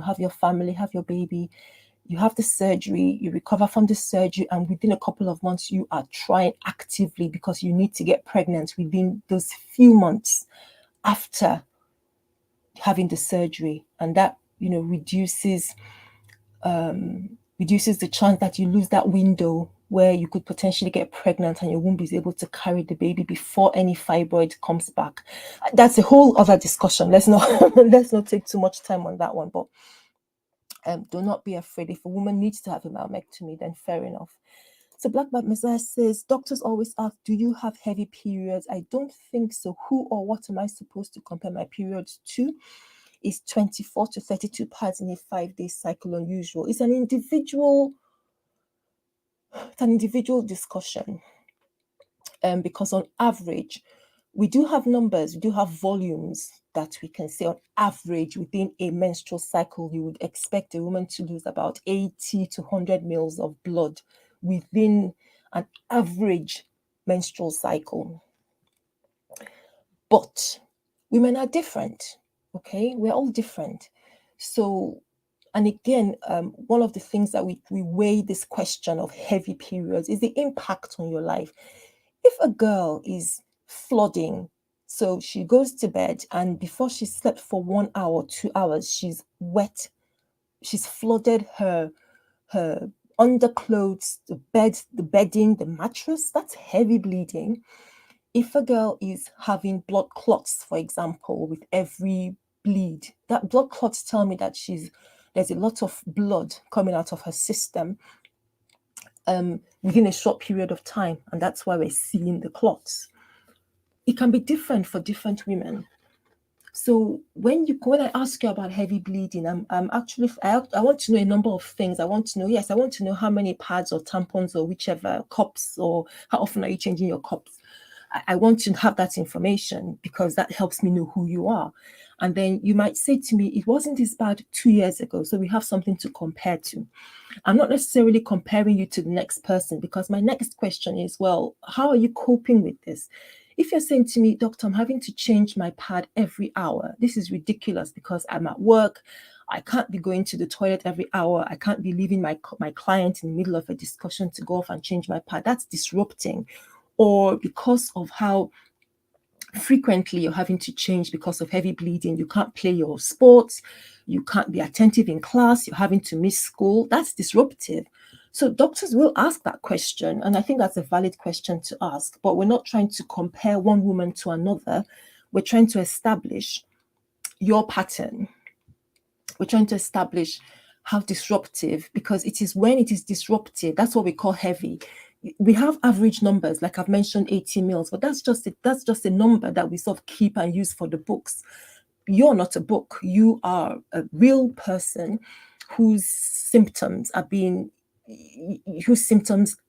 have your family, have your baby. You have the surgery, you recover from the surgery, and within a couple of months, you are trying actively because you need to get pregnant within those few months after having the surgery. And that, reduces the chance that you lose that window where you could potentially get pregnant and your womb is able to carry the baby before any fibroid comes back. That's a whole other discussion. Let's not take too much time on that one, but do not be afraid. If a woman needs to have a myomectomy, then fair enough. So Black Bat Messiah says, doctors always ask, do you have heavy periods? I don't think so. Who or what am I supposed to compare my periods to? Is 24 to 32 pads in a 5-day cycle unusual? It's an individual discussion. Because on average, we do have numbers, we do have volumes that we can say on average within a menstrual cycle, you would expect a woman to lose about 80 to 100 mils of blood within an average menstrual cycle. But women are different, okay? We're all different. So, and again, one of the things that we weigh this question of heavy periods is the impact on your life. If a girl is flooding, so she goes to bed and before she slept for 1 hour, 2 hours, she's wet she's flooded her underclothes, the bed, the bedding, the mattress. That's heavy bleeding. If a girl is having blood clots, for example, with every bleed, that blood clots tell me that there's a lot of blood coming out of her system within a short period of time, and that's why we're seeing the clots. It can be different for different women. So when I ask you about heavy bleeding, I'm actually I want to know a number of things. I want to know how many pads or tampons or whichever cups, or how often are you changing your cups. I want to have that information because that helps me know who you are. And then you might say to me, it wasn't this bad 2 years ago, so we have something to compare to. I'm not necessarily comparing you to the next person, because my next question is, well, how are you coping with this? If you're saying to me, doctor, I'm having to change my pad every hour, this is ridiculous because I'm at work. I can't be going to the toilet every hour. I can't be leaving my client in the middle of a discussion to go off and change my pad. That's disrupting. Or because of how frequently you're having to change because of heavy bleeding, you can't play your sports, you can't be attentive in class, you're having to miss school, that's disruptive. So doctors will ask that question, and I think that's a valid question to ask, but we're not trying to compare one woman to another. We're trying to establish your pattern. We're trying to establish how disruptive, because it is when it is disruptive, that's what we call heavy. We have average numbers, like I've mentioned 80 mils, but that's just a number that we sort of keep and use for the books. You're not a book. You are a real person whose symptoms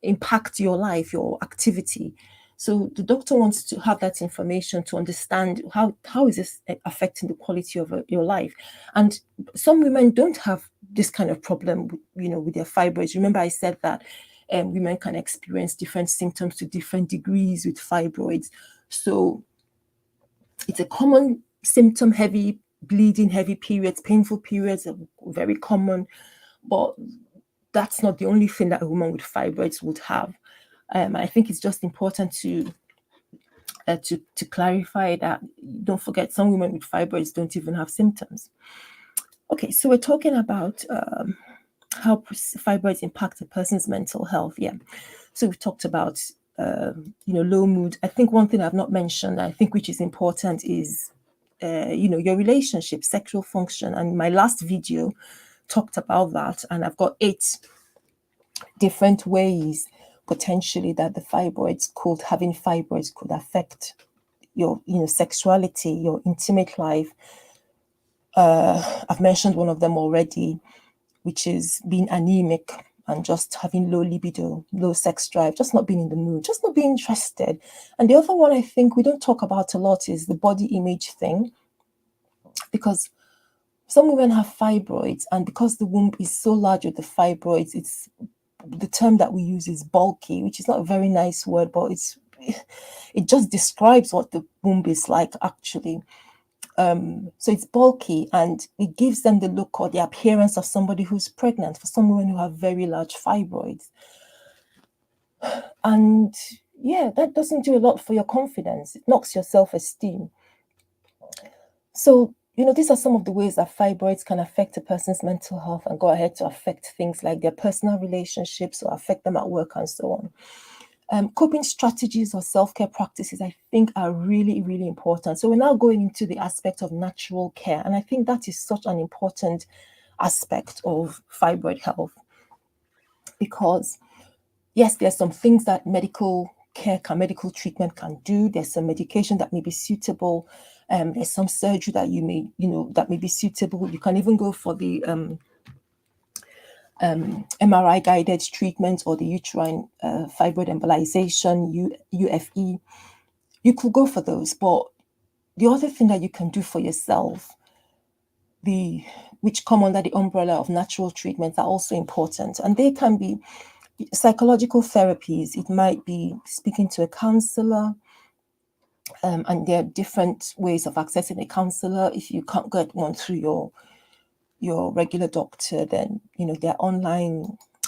impact your life, your activity. So the doctor wants to have that information to understand how is this affecting the quality of your life. And some women don't have this kind of problem, with their fibroids. Remember I said that women can experience different symptoms to different degrees with fibroids. So it's a common symptom, heavy bleeding, heavy periods, painful periods are very common, but that's not the only thing that a woman with fibroids would have. I think it's just important to clarify that. Don't forget, some women with fibroids don't even have symptoms. Okay, so we're talking about how fibroids impact a person's mental health. Yeah, so we've talked about low mood. I think one thing I've not mentioned, I think which is important, is your relationship, sexual function. And my last video talked about that, and I've got 8 different ways potentially that having fibroids could affect your sexuality, your intimate life. I've mentioned one of them already, which is being anemic and just having low libido, low sex drive, just not being in the mood, just not being interested. And the other one I think we don't talk about a lot is the body image thing, because some women have fibroids, and because the womb is so large with the fibroids, the term that we use is bulky, which is not a very nice word, but it just describes what the womb is like actually. So it's bulky, and it gives them the look or the appearance of somebody who's pregnant, for some women who have very large fibroids. And yeah, that doesn't do a lot for your confidence. It knocks your self-esteem. So, these are some of the ways that fibroids can affect a person's mental health and go ahead to affect things like their personal relationships or affect them at work and so on. Coping strategies or self-care practices, I think, are really, really important. So we're now going into the aspect of natural care. And I think that is such an important aspect of fibroid health, because yes, there's some things that medical treatment can do. There's some medication that may be suitable. There's some surgery that that may be suitable. You can even go for the MRI guided treatment or the uterine fibroid embolization, UFE. You could go for those, but the other thing that you can do for yourself, which come under the umbrella of natural treatments, are also important, and they can be psychological therapies. It might be speaking to a counselor, and there are different ways of accessing a counselor. If you can't get one through your regular doctor, then there are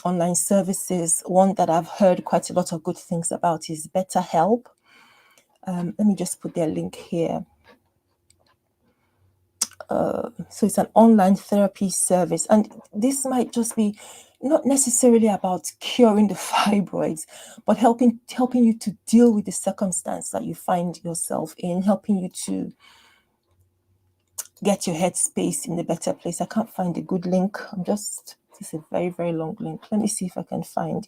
online services. One that I've heard quite a lot of good things about is BetterHelp. Let me just put their link here. So it's an online therapy service, and this might just be not necessarily about curing the fibroids, but helping you to deal with the circumstance that you find yourself in, helping you to get your headspace in a better place. I can't find a good link. This is a very, very long link. Let me see if I can find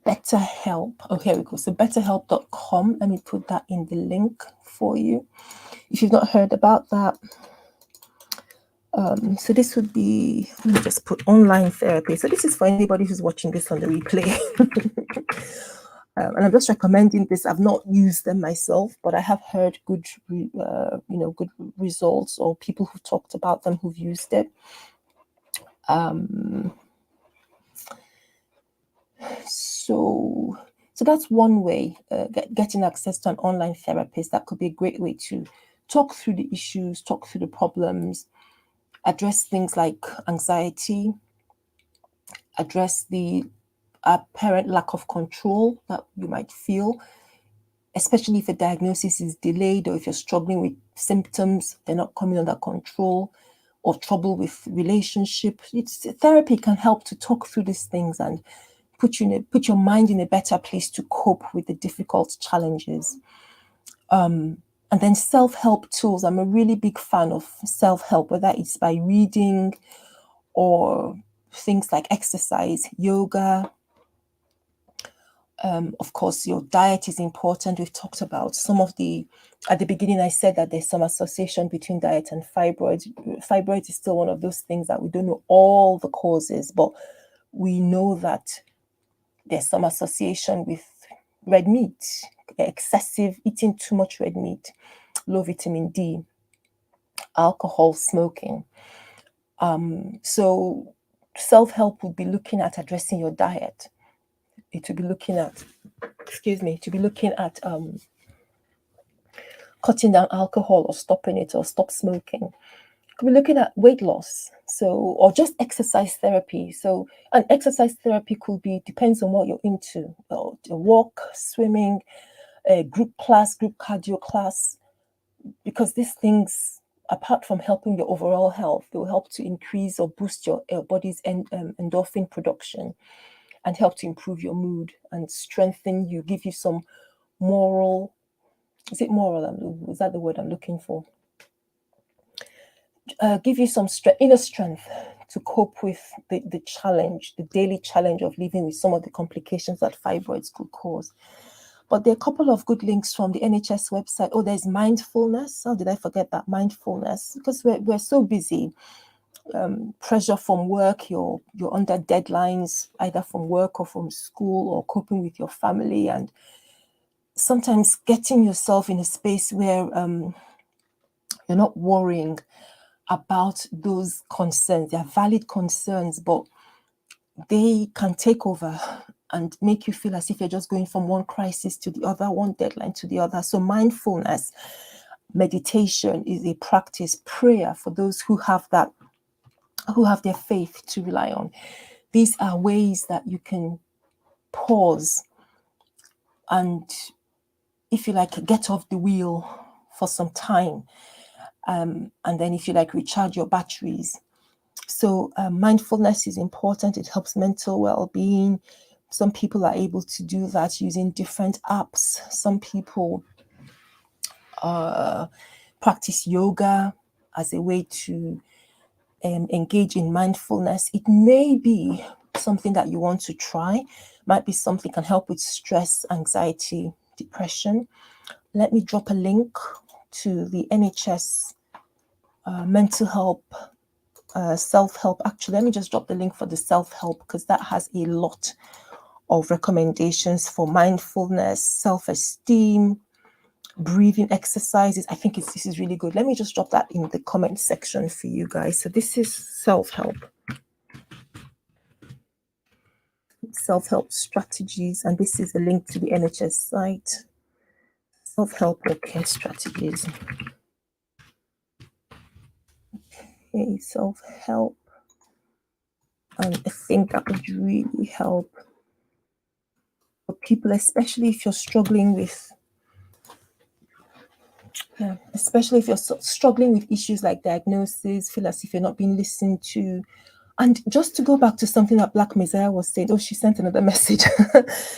BetterHelp. Oh, here we go. So betterhelp.com. Let me put that in the link for you if you've not heard about that. So this would be, let me just put online therapy. So this is for anybody who's watching this on the replay. And I'm just recommending this. I've not used them myself, but I have heard good results, or people who've talked about them who've used it. So that's one way, getting access to an online therapist. That could be a great way to talk through the issues, talk through the problems, address things like anxiety, address the apparent lack of control that you might feel, especially if a diagnosis is delayed, or if you're struggling with symptoms, they're not coming under control, or trouble with relationship. Therapy can help to talk through these things and put your mind in a better place to cope with the difficult challenges. And then self-help tools. I'm a really big fan of self-help, whether it's by reading or things like exercise, yoga. Of course, your diet is important. We've talked about at the beginning, I said that there's some association between diet and fibroids. Fibroids is still one of those things that we don't know all the causes, but we know that there's some association with red meat, excessive eating, too much red meat, low vitamin D, alcohol, smoking. So self-help will be looking at addressing your diet. It will be looking at, cutting down alcohol or stopping it, or stop smoking. Could be looking at weight loss, or just exercise therapy. So, and exercise therapy depends on what you're into. A walk, swimming, a group cardio class, because these things, apart from helping your overall health, they will help to increase or boost your body's endorphin production, and help to improve your mood and strengthen you, give you some moral. Is it moral? Is that the word I'm looking for? Give you some inner strength to cope with the challenge, the daily challenge of living with some of the complications that fibroids could cause. But there are a couple of good links from the NHS website. Oh, there's mindfulness. How did I forget that? Mindfulness, because we're so busy. Pressure from work, you're under deadlines, either from work or from school, or coping with your family, and sometimes getting yourself in a space where you're not worrying about those concerns. They are valid concerns, but they can take over and make you feel as if you're just going from one crisis to the other, one deadline to the other. So mindfulness, meditation is a practice. Prayer, for those who have their faith to rely on. These are ways that you can pause and, if you like, get off the wheel for some time. And then, if you like, recharge your batteries. So mindfulness is important. It helps mental well-being. Some people are able to do that using different apps. Some people practice yoga as a way to engage in mindfulness. It may be something that you want to try. Might be something can help with stress, anxiety, depression. Let me drop a link to the NHS mental health, self-help. Actually, let me just drop the link for the self-help, because that has a lot of recommendations for mindfulness, self-esteem, breathing exercises. I think this is really good. Let me just drop that in the comment section for you guys. So this is self-help strategies, and this is a link to the NHS site. Self-help or care strategies. Okay, self-help. And I think that would really help for people, especially if you're struggling with Yeah, especially if you're struggling with issues like diagnosis, feel as if you're not being listened to. And just to go back to something that Black Messiah was saying, oh, she sent another message.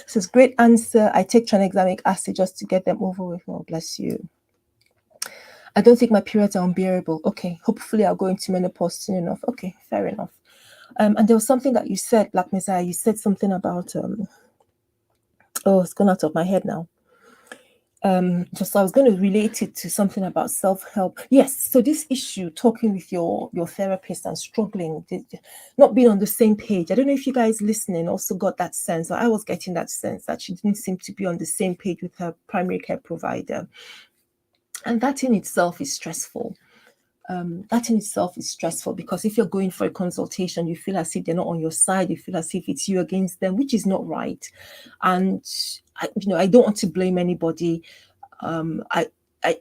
Says, great answer. I take tranexamic acid just to get them over with. Oh, bless you. I don't think my periods are unbearable. Okay, hopefully I'll go into menopause soon enough. Okay, fair enough. And there was something that you said, Black Messiah. You said something about, oh, it's gone out of my head now. Just I was going to relate it to something about self-help. Yes, so this issue, talking with your therapist and struggling, not being on the same page. I don't know if you guys listening also got that sense, or I was getting that sense that she didn't seem to be on the same page with her primary care provider. And that in itself is stressful. Because if you're going for a consultation, you feel as if they're not on your side, you feel as if it's you against them, which is not right. And I don't want to blame anybody. I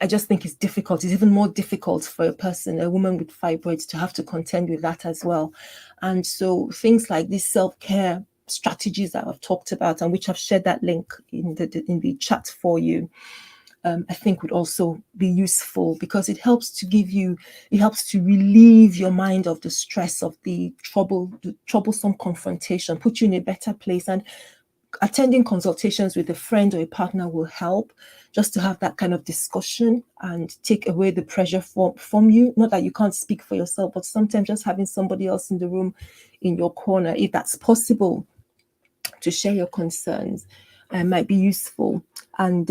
just think it's difficult. It's even more difficult for a woman with fibroids, to have to contend with that as well. And so things like these self-care strategies that I've talked about, and which I've shared that link in the chat for you, I think would also be useful, because it helps to relieve your mind of the stress of the troublesome confrontation, put you in a better place. And attending consultations with a friend or a partner will help, just to have that kind of discussion and take away the pressure from you. Not that you can't speak for yourself, but sometimes just having somebody else in the room, in your corner, if that's possible, to share your concerns might be useful. And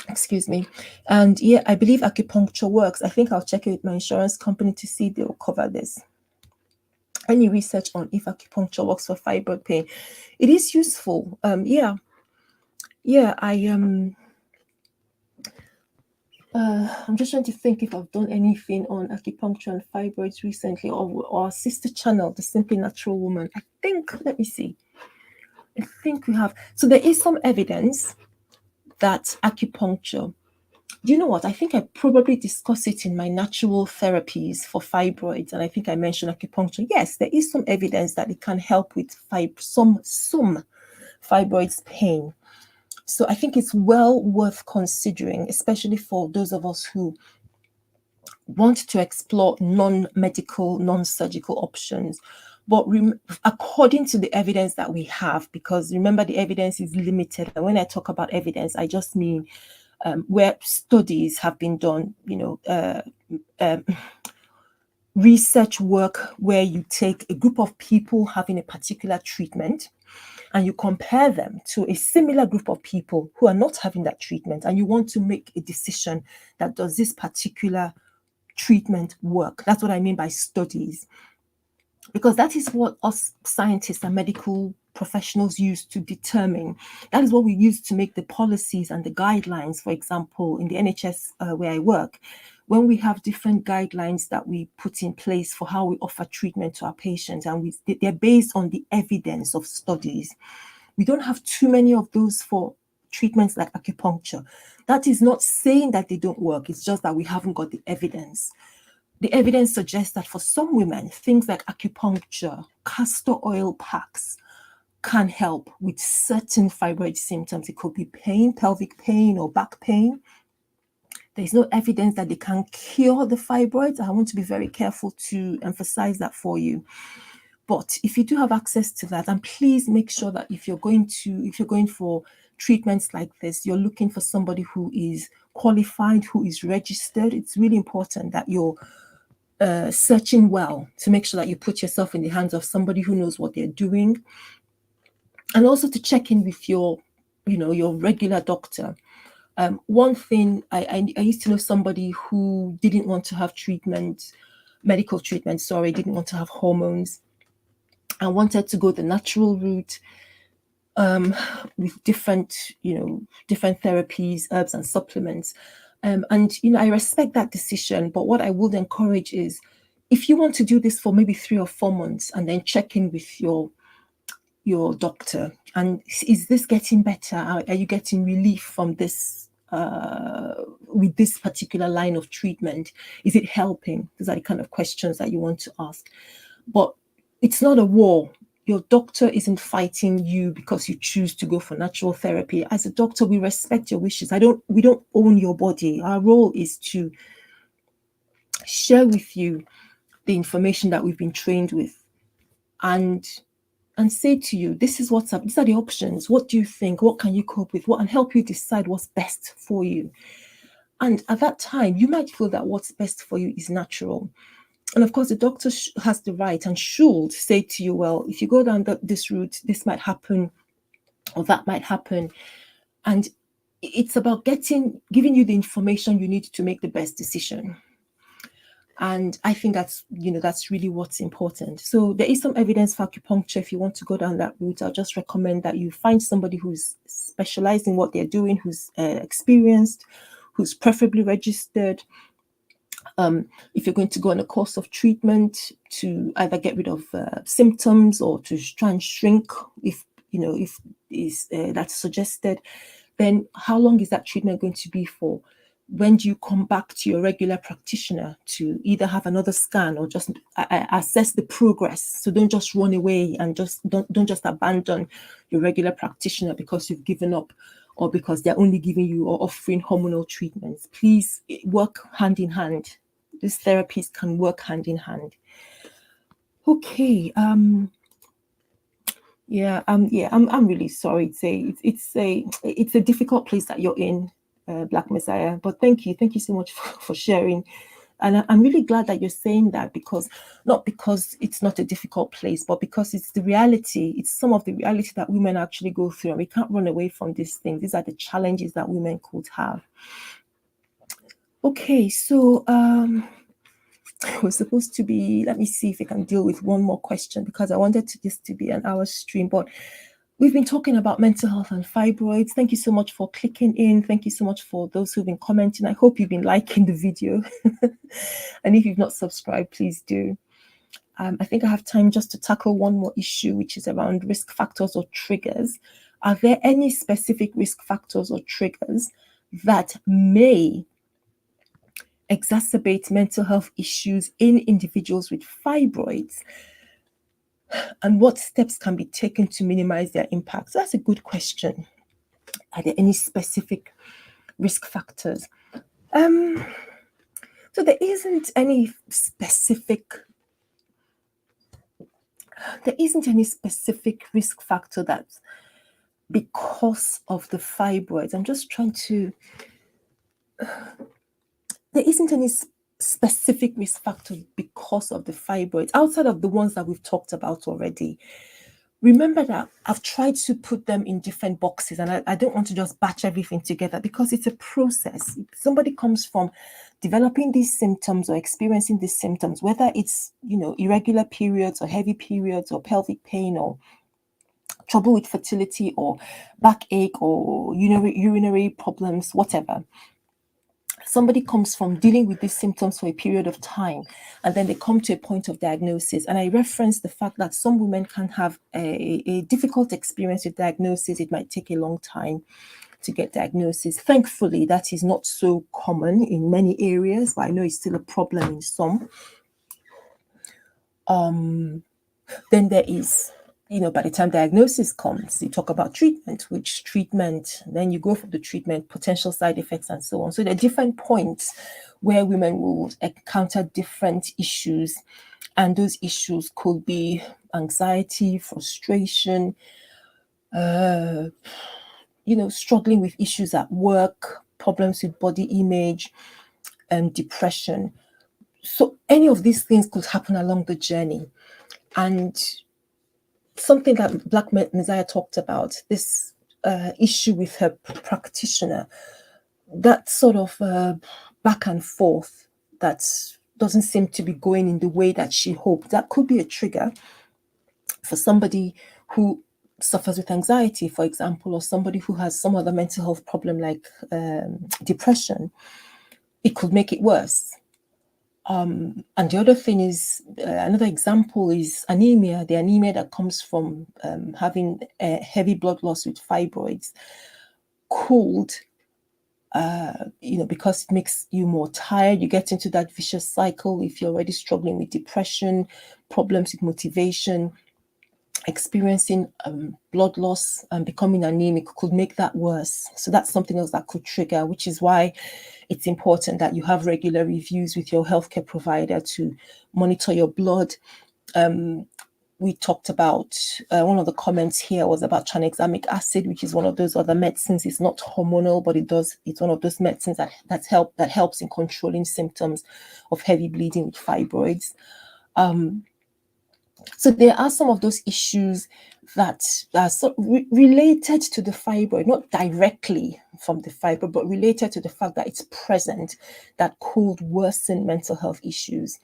excuse me. And yeah, I believe acupuncture works. I think I'll check it with my insurance company to see if they'll cover this. Any research on if acupuncture works for fibroid pain? It is useful. I'm just trying to think if I've done anything on acupuncture and fibroids recently, or our sister channel, The Simply Natural Woman. I think we have. So there is some evidence that acupuncture, do you know what? I think I probably discussed it in my natural therapies for fibroids, and I think I mentioned acupuncture. Yes, there is some evidence that it can help with some fibroids pain. So I think it's well worth considering, especially for those of us who want to explore non-medical, non-surgical options. But according to the evidence that we have, because remember, the evidence is limited. And when I talk about evidence, I just mean where studies have been done, research work where you take a group of people having a particular treatment and you compare them to a similar group of people who are not having that treatment, and you want to make a decision that does this particular treatment work. That's what I mean by studies, because that is what us scientists and medical professionals use to determine. That is what we use to make the policies and the guidelines. For example, in the NHS where I work, when we have different guidelines that we put in place for how we offer treatment to our patients, and they're based on the evidence of studies. We don't have too many of those for treatments like acupuncture. That is not saying that they don't work. It's just that we haven't got the evidence. The evidence suggests that for some women, things like acupuncture, castor oil packs can help with certain fibroid symptoms. It could be pain, pelvic pain, or back pain. There's no evidence that they can cure the fibroids. I want to be very careful to emphasize that for you. But if you do have access to that, and please make sure that if you're going for treatments like this, you're looking for somebody who is qualified, who is registered. It's really important that you're searching well to make sure that you put yourself in the hands of somebody who knows what they're doing, and also to check in with your regular doctor. One thing, I used to know somebody who didn't want to have medical treatment, didn't want to have hormones, and wanted to go the natural route with different therapies, herbs and supplements. And I respect that decision, but what I would encourage is, if you want to do this for maybe 3 or 4 months and then check in with your doctor, and is this getting better? Are you getting relief from this with this particular line of treatment? Is it helping? Those are the kind of questions that you want to ask. But it's not a war. your doctor isn't fighting you because you choose to go for natural therapy. As a doctor, we respect your wishes. We don't own your body. Our role is to share with you the information that we've been trained with, and say to you, this is what's up. These are the options. What do you think? What can you cope with? What, and help you decide what's best for you. And at that time, you might feel that what's best for you is natural. And of course, the doctor has the right and should say to you, well, if you go down this route, this might happen or that might happen. And it's about giving you the information you need to make the best decision. And I think that's really what's important. So there is some evidence for acupuncture. If you want to go down that route, I'll just recommend that you find somebody who's specialized in what they're doing, who's experienced, who's preferably registered. If you're going to go on a course of treatment to either get rid of symptoms or to try and shrink, if that's suggested, then how long is that treatment going to be for? When do you come back to your regular practitioner to either have another scan or just assess the progress? So don't just run away and don't just abandon your regular practitioner because you've given up or because they're only giving you or offering hormonal treatments. Please work hand in hand. These therapies can work hand in hand. Okay. I'm really sorry. It's a difficult place that you're in, Black Messiah. But thank you so much for sharing. And I'm really glad that you're saying that, because not because it's not a difficult place, but because it's the reality. It's some of the reality that women actually go through, and we can't run away from these things. These are the challenges that women could have. Okay, so we're supposed to be, let me see if I can deal with one more question, because I wanted this to be an hour stream, but we've been talking about mental health and fibroids. Thank you so much for clicking in. Thank you so much for those who've been commenting. I hope you've been liking the video. And if you've not subscribed, please do. I think I have time just to tackle one more issue, which is around risk factors or triggers. Are there any specific risk factors or triggers that may exacerbate mental health issues in individuals with fibroids? And what steps can be taken to minimize their impact? So that's a good question. Are there any specific risk factors? So there isn't any specific risk factor that's because of the fibroids. I'm just trying to, there isn't any specific risk factor because of the fibroids outside of the ones that we've talked about already. Remember that I've tried to put them in different boxes, and I don't want to just batch everything together, because it's a process. If somebody comes from developing these symptoms or experiencing these symptoms, whether it's, irregular periods or heavy periods or pelvic pain or trouble with fertility or backache or urinary problems, whatever. Somebody comes from dealing with these symptoms for a period of time, and then they come to a point of diagnosis. And I referenced the fact that some women can have a difficult experience with diagnosis. It might take a long time to get diagnosis. Thankfully, that is not so common in many areas, but I know it's still a problem in some. Then there is, by the time diagnosis comes, you talk about treatment, then you go for the treatment, potential side effects, and so on. So there are different points where women will encounter different issues, and those issues could be anxiety, frustration, struggling with issues at work, problems with body image, and depression. So any of these things could happen along the journey. And something that Black Messiah talked about, this issue with her practitioner, that sort of back and forth that doesn't seem to be going in the way that she hoped, that could be a trigger for somebody who suffers with anxiety, for example, or somebody who has some other mental health problem like depression. It could make it worse. And the other thing is, another example is anemia, the anemia that comes from having heavy blood loss with fibroids, could, because it makes you more tired, you get into that vicious cycle if you're already struggling with depression, problems with motivation. experiencing blood loss and becoming anemic could make that worse. So that's something else that could trigger, which is why it's important that you have regular reviews with your healthcare provider to monitor your blood. We talked about, one of the comments here was about tranexamic acid, which is one of those other medicines. It's not hormonal, but it's one of those medicines that helps in controlling symptoms of heavy bleeding with fibroids. So there are some of those issues that are related to the fibroid, not directly from the fibroid, but related to the fact that it's present, that could worsen mental health issues.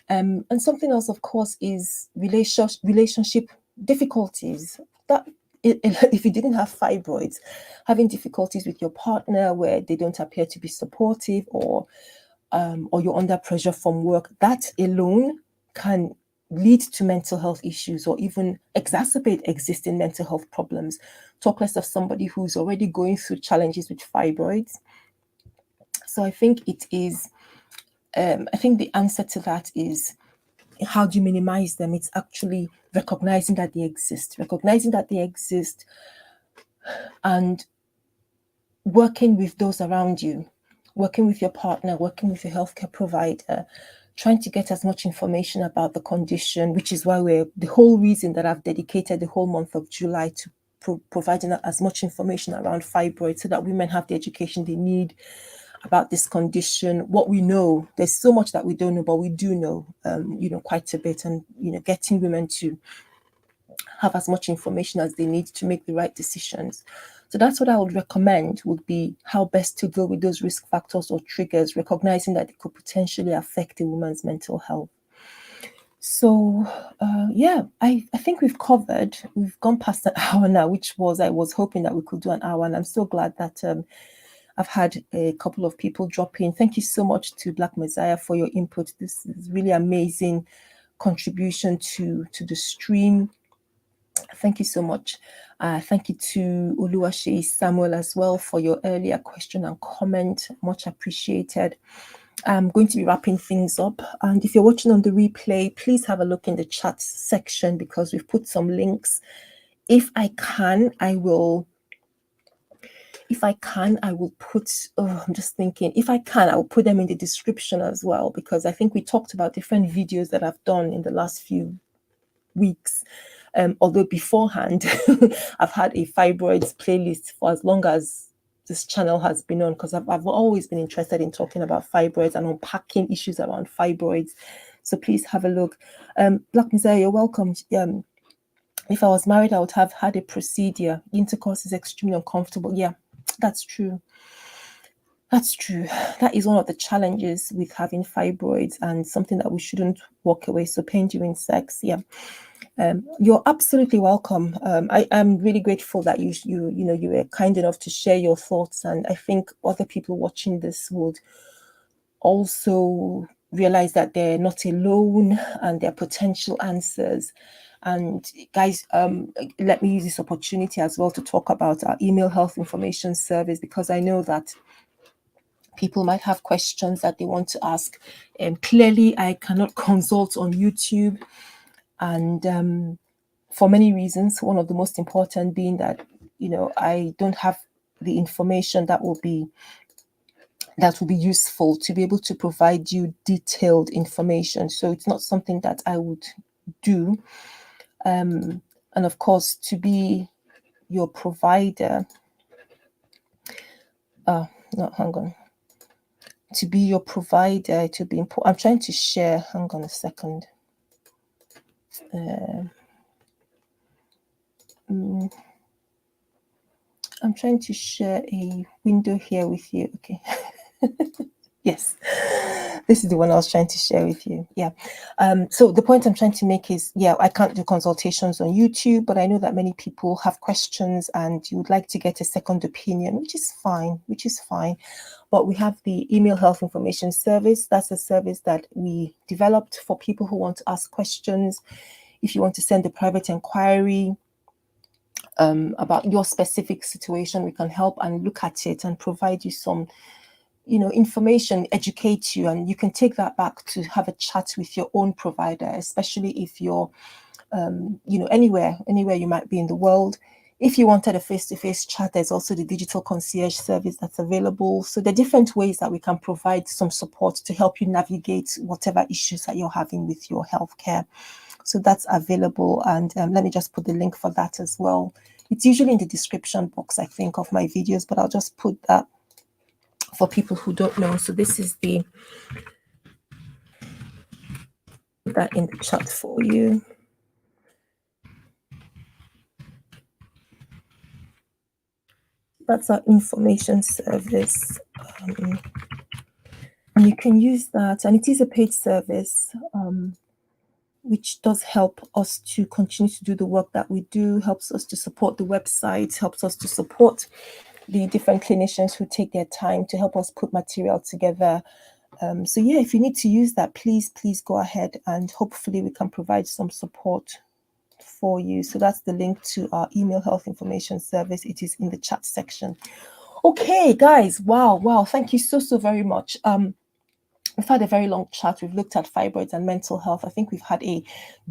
And something else, of course, is relationship difficulties. That if you didn't have fibroids, having difficulties with your partner where they don't appear to be supportive, or you're under pressure from work, that alone can lead to mental health issues or even exacerbate existing mental health problems. Talk less of somebody who's already going through challenges with fibroids. So I think it is, I think the answer to that is, how do you minimize them? It's actually recognizing that they exist, and working with those around you, working with your partner, working with your healthcare provider, trying to get as much information about the condition, which is why the whole reason that I've dedicated the whole month of July to providing as much information around fibroids, so that women have the education they need about this condition. What we know, there's so much that we don't know, but we do know, quite a bit, and, getting women to have as much information as they need to make the right decisions. So that's what I would recommend, would be how best to deal with those risk factors or triggers, recognizing that it could potentially affect a woman's mental health. So I think we've gone past an hour now, which I was hoping that we could do an hour, and I'm so glad that I've had a couple of people drop in. Thank you so much to Black Messiah for your input. This is really amazing contribution to the stream. Thank you so much. Thank you to Oluwase Samuel as well for your earlier question and comment. Much appreciated. I'm going to be wrapping things up. And if you're watching on the replay, please have a look in the chat section, because we've put some links. If I can, I will put, I'm just thinking, if I can, I will put them in the description as well, because I think we talked about different videos that I've done in the last few weeks. Although beforehand, I've had a fibroids playlist for as long as this channel has been on, because I've always been interested in talking about fibroids and unpacking issues around fibroids. So please have a look. Black Messiah, you're welcome. If I was married, I would have had a procedure. Intercourse is extremely uncomfortable. Yeah, that's true. That's true. That is one of the challenges with having fibroids, and something that we shouldn't walk away. So pain during sex, yeah. You're absolutely welcome. I'm really grateful that you were kind enough to share your thoughts, and I think other people watching this would also realize that they're not alone and there are potential answers. And guys, let me use this opportunity as well to talk about our email health information service, because I know that people might have questions that they want to ask. Clearly, I cannot consult on YouTube, and for many reasons, one of the most important being that I don't have the information that will be useful to be able to provide you detailed information. So it's not something that I would do. And of course, to be your provider, to be your provider, to be important. I'm trying to share, hang on a second. I'm trying to share a window here with you. Okay. Yes, this is the one I was trying to share with you. Yeah. So the point I'm trying to make is, I can't do consultations on YouTube, but I know that many people have questions and you would like to get a second opinion, which is fine. But we have the email health information service. That's a service that we developed for people who want to ask questions. If you want to send a private inquiry about your specific situation, we can help and look at it and provide you some information, educate you, and you can take that back to have a chat with your own provider, especially if you're anywhere you might be in the world. If you wanted a face-to-face chat, there's also the digital concierge service that's available. So there are different ways that we can provide some support to help you navigate whatever issues that you're having with your healthcare. So that's available. And let me just put the link for that as well. It's usually in the description box, I think, of my videos, but I'll just put that for people who don't know. So this is put that in the chat for you. That's our information service. And you can use that, and it is a paid service, which does help us to continue to do the work that we do, helps us to support the website, helps us to support the different clinicians who take their time to help us put material together. So yeah, if you need to use that, please go ahead, and hopefully we can provide some support for you. So that's the link to our email health information service. It is in the chat section. Okay, guys, wow, thank you so very much. We've had a very long chat. We've looked at fibroids and mental health. I think we've had a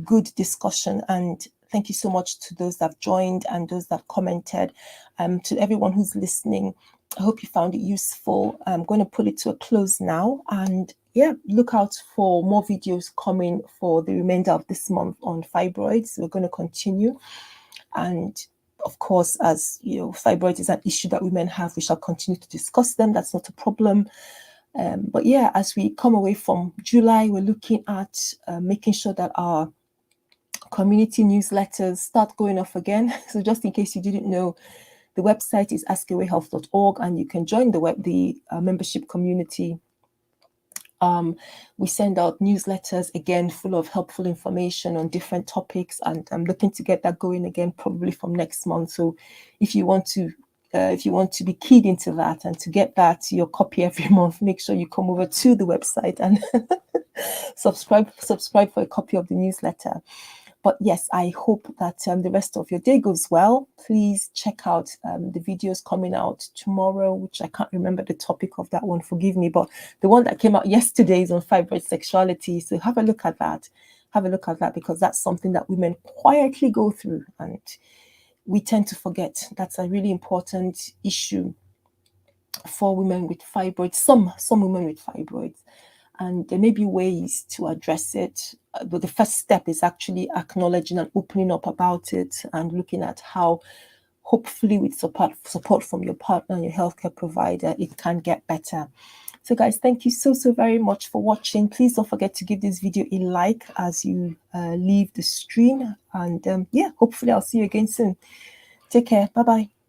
good discussion, and thank you so much to those that joined and those that commented. To everyone who's listening, I hope you found it useful. I'm going to put it to a close now, and yeah, look out for more videos coming for the remainder of this month on fibroids. We're going to continue, and of course, as you know, fibroids is an issue that women have. We shall continue to discuss them. That's not a problem. But yeah, as we come away from July, we're looking at making sure that our community newsletters start going off again. So just in case you didn't know, the website is AskAwayHealth.org, and you can join the membership community. We send out newsletters again full of helpful information on different topics, and I'm looking to get that going again probably from next month. So if you want to be keyed into that and to get that your copy every month, make sure you come over to the website and subscribe for a copy of the newsletter. But yes, I hope that the rest of your day goes well. Please check out the videos coming out tomorrow, which I can't remember the topic of that one, forgive me, but the one that came out yesterday is on fibroid sexuality. So have a look at that. Because that's something that women quietly go through, and we tend to forget. That's a really important issue for women with fibroids, some women with fibroids. And there may be ways to address it, but the first step is actually acknowledging and opening up about it, and looking at how, hopefully with support from your partner and your healthcare provider, it can get better. So guys, thank you so very much for watching. Please don't forget to give this video a like as you leave the stream, and yeah, hopefully I'll see you again soon. Take care. Bye bye.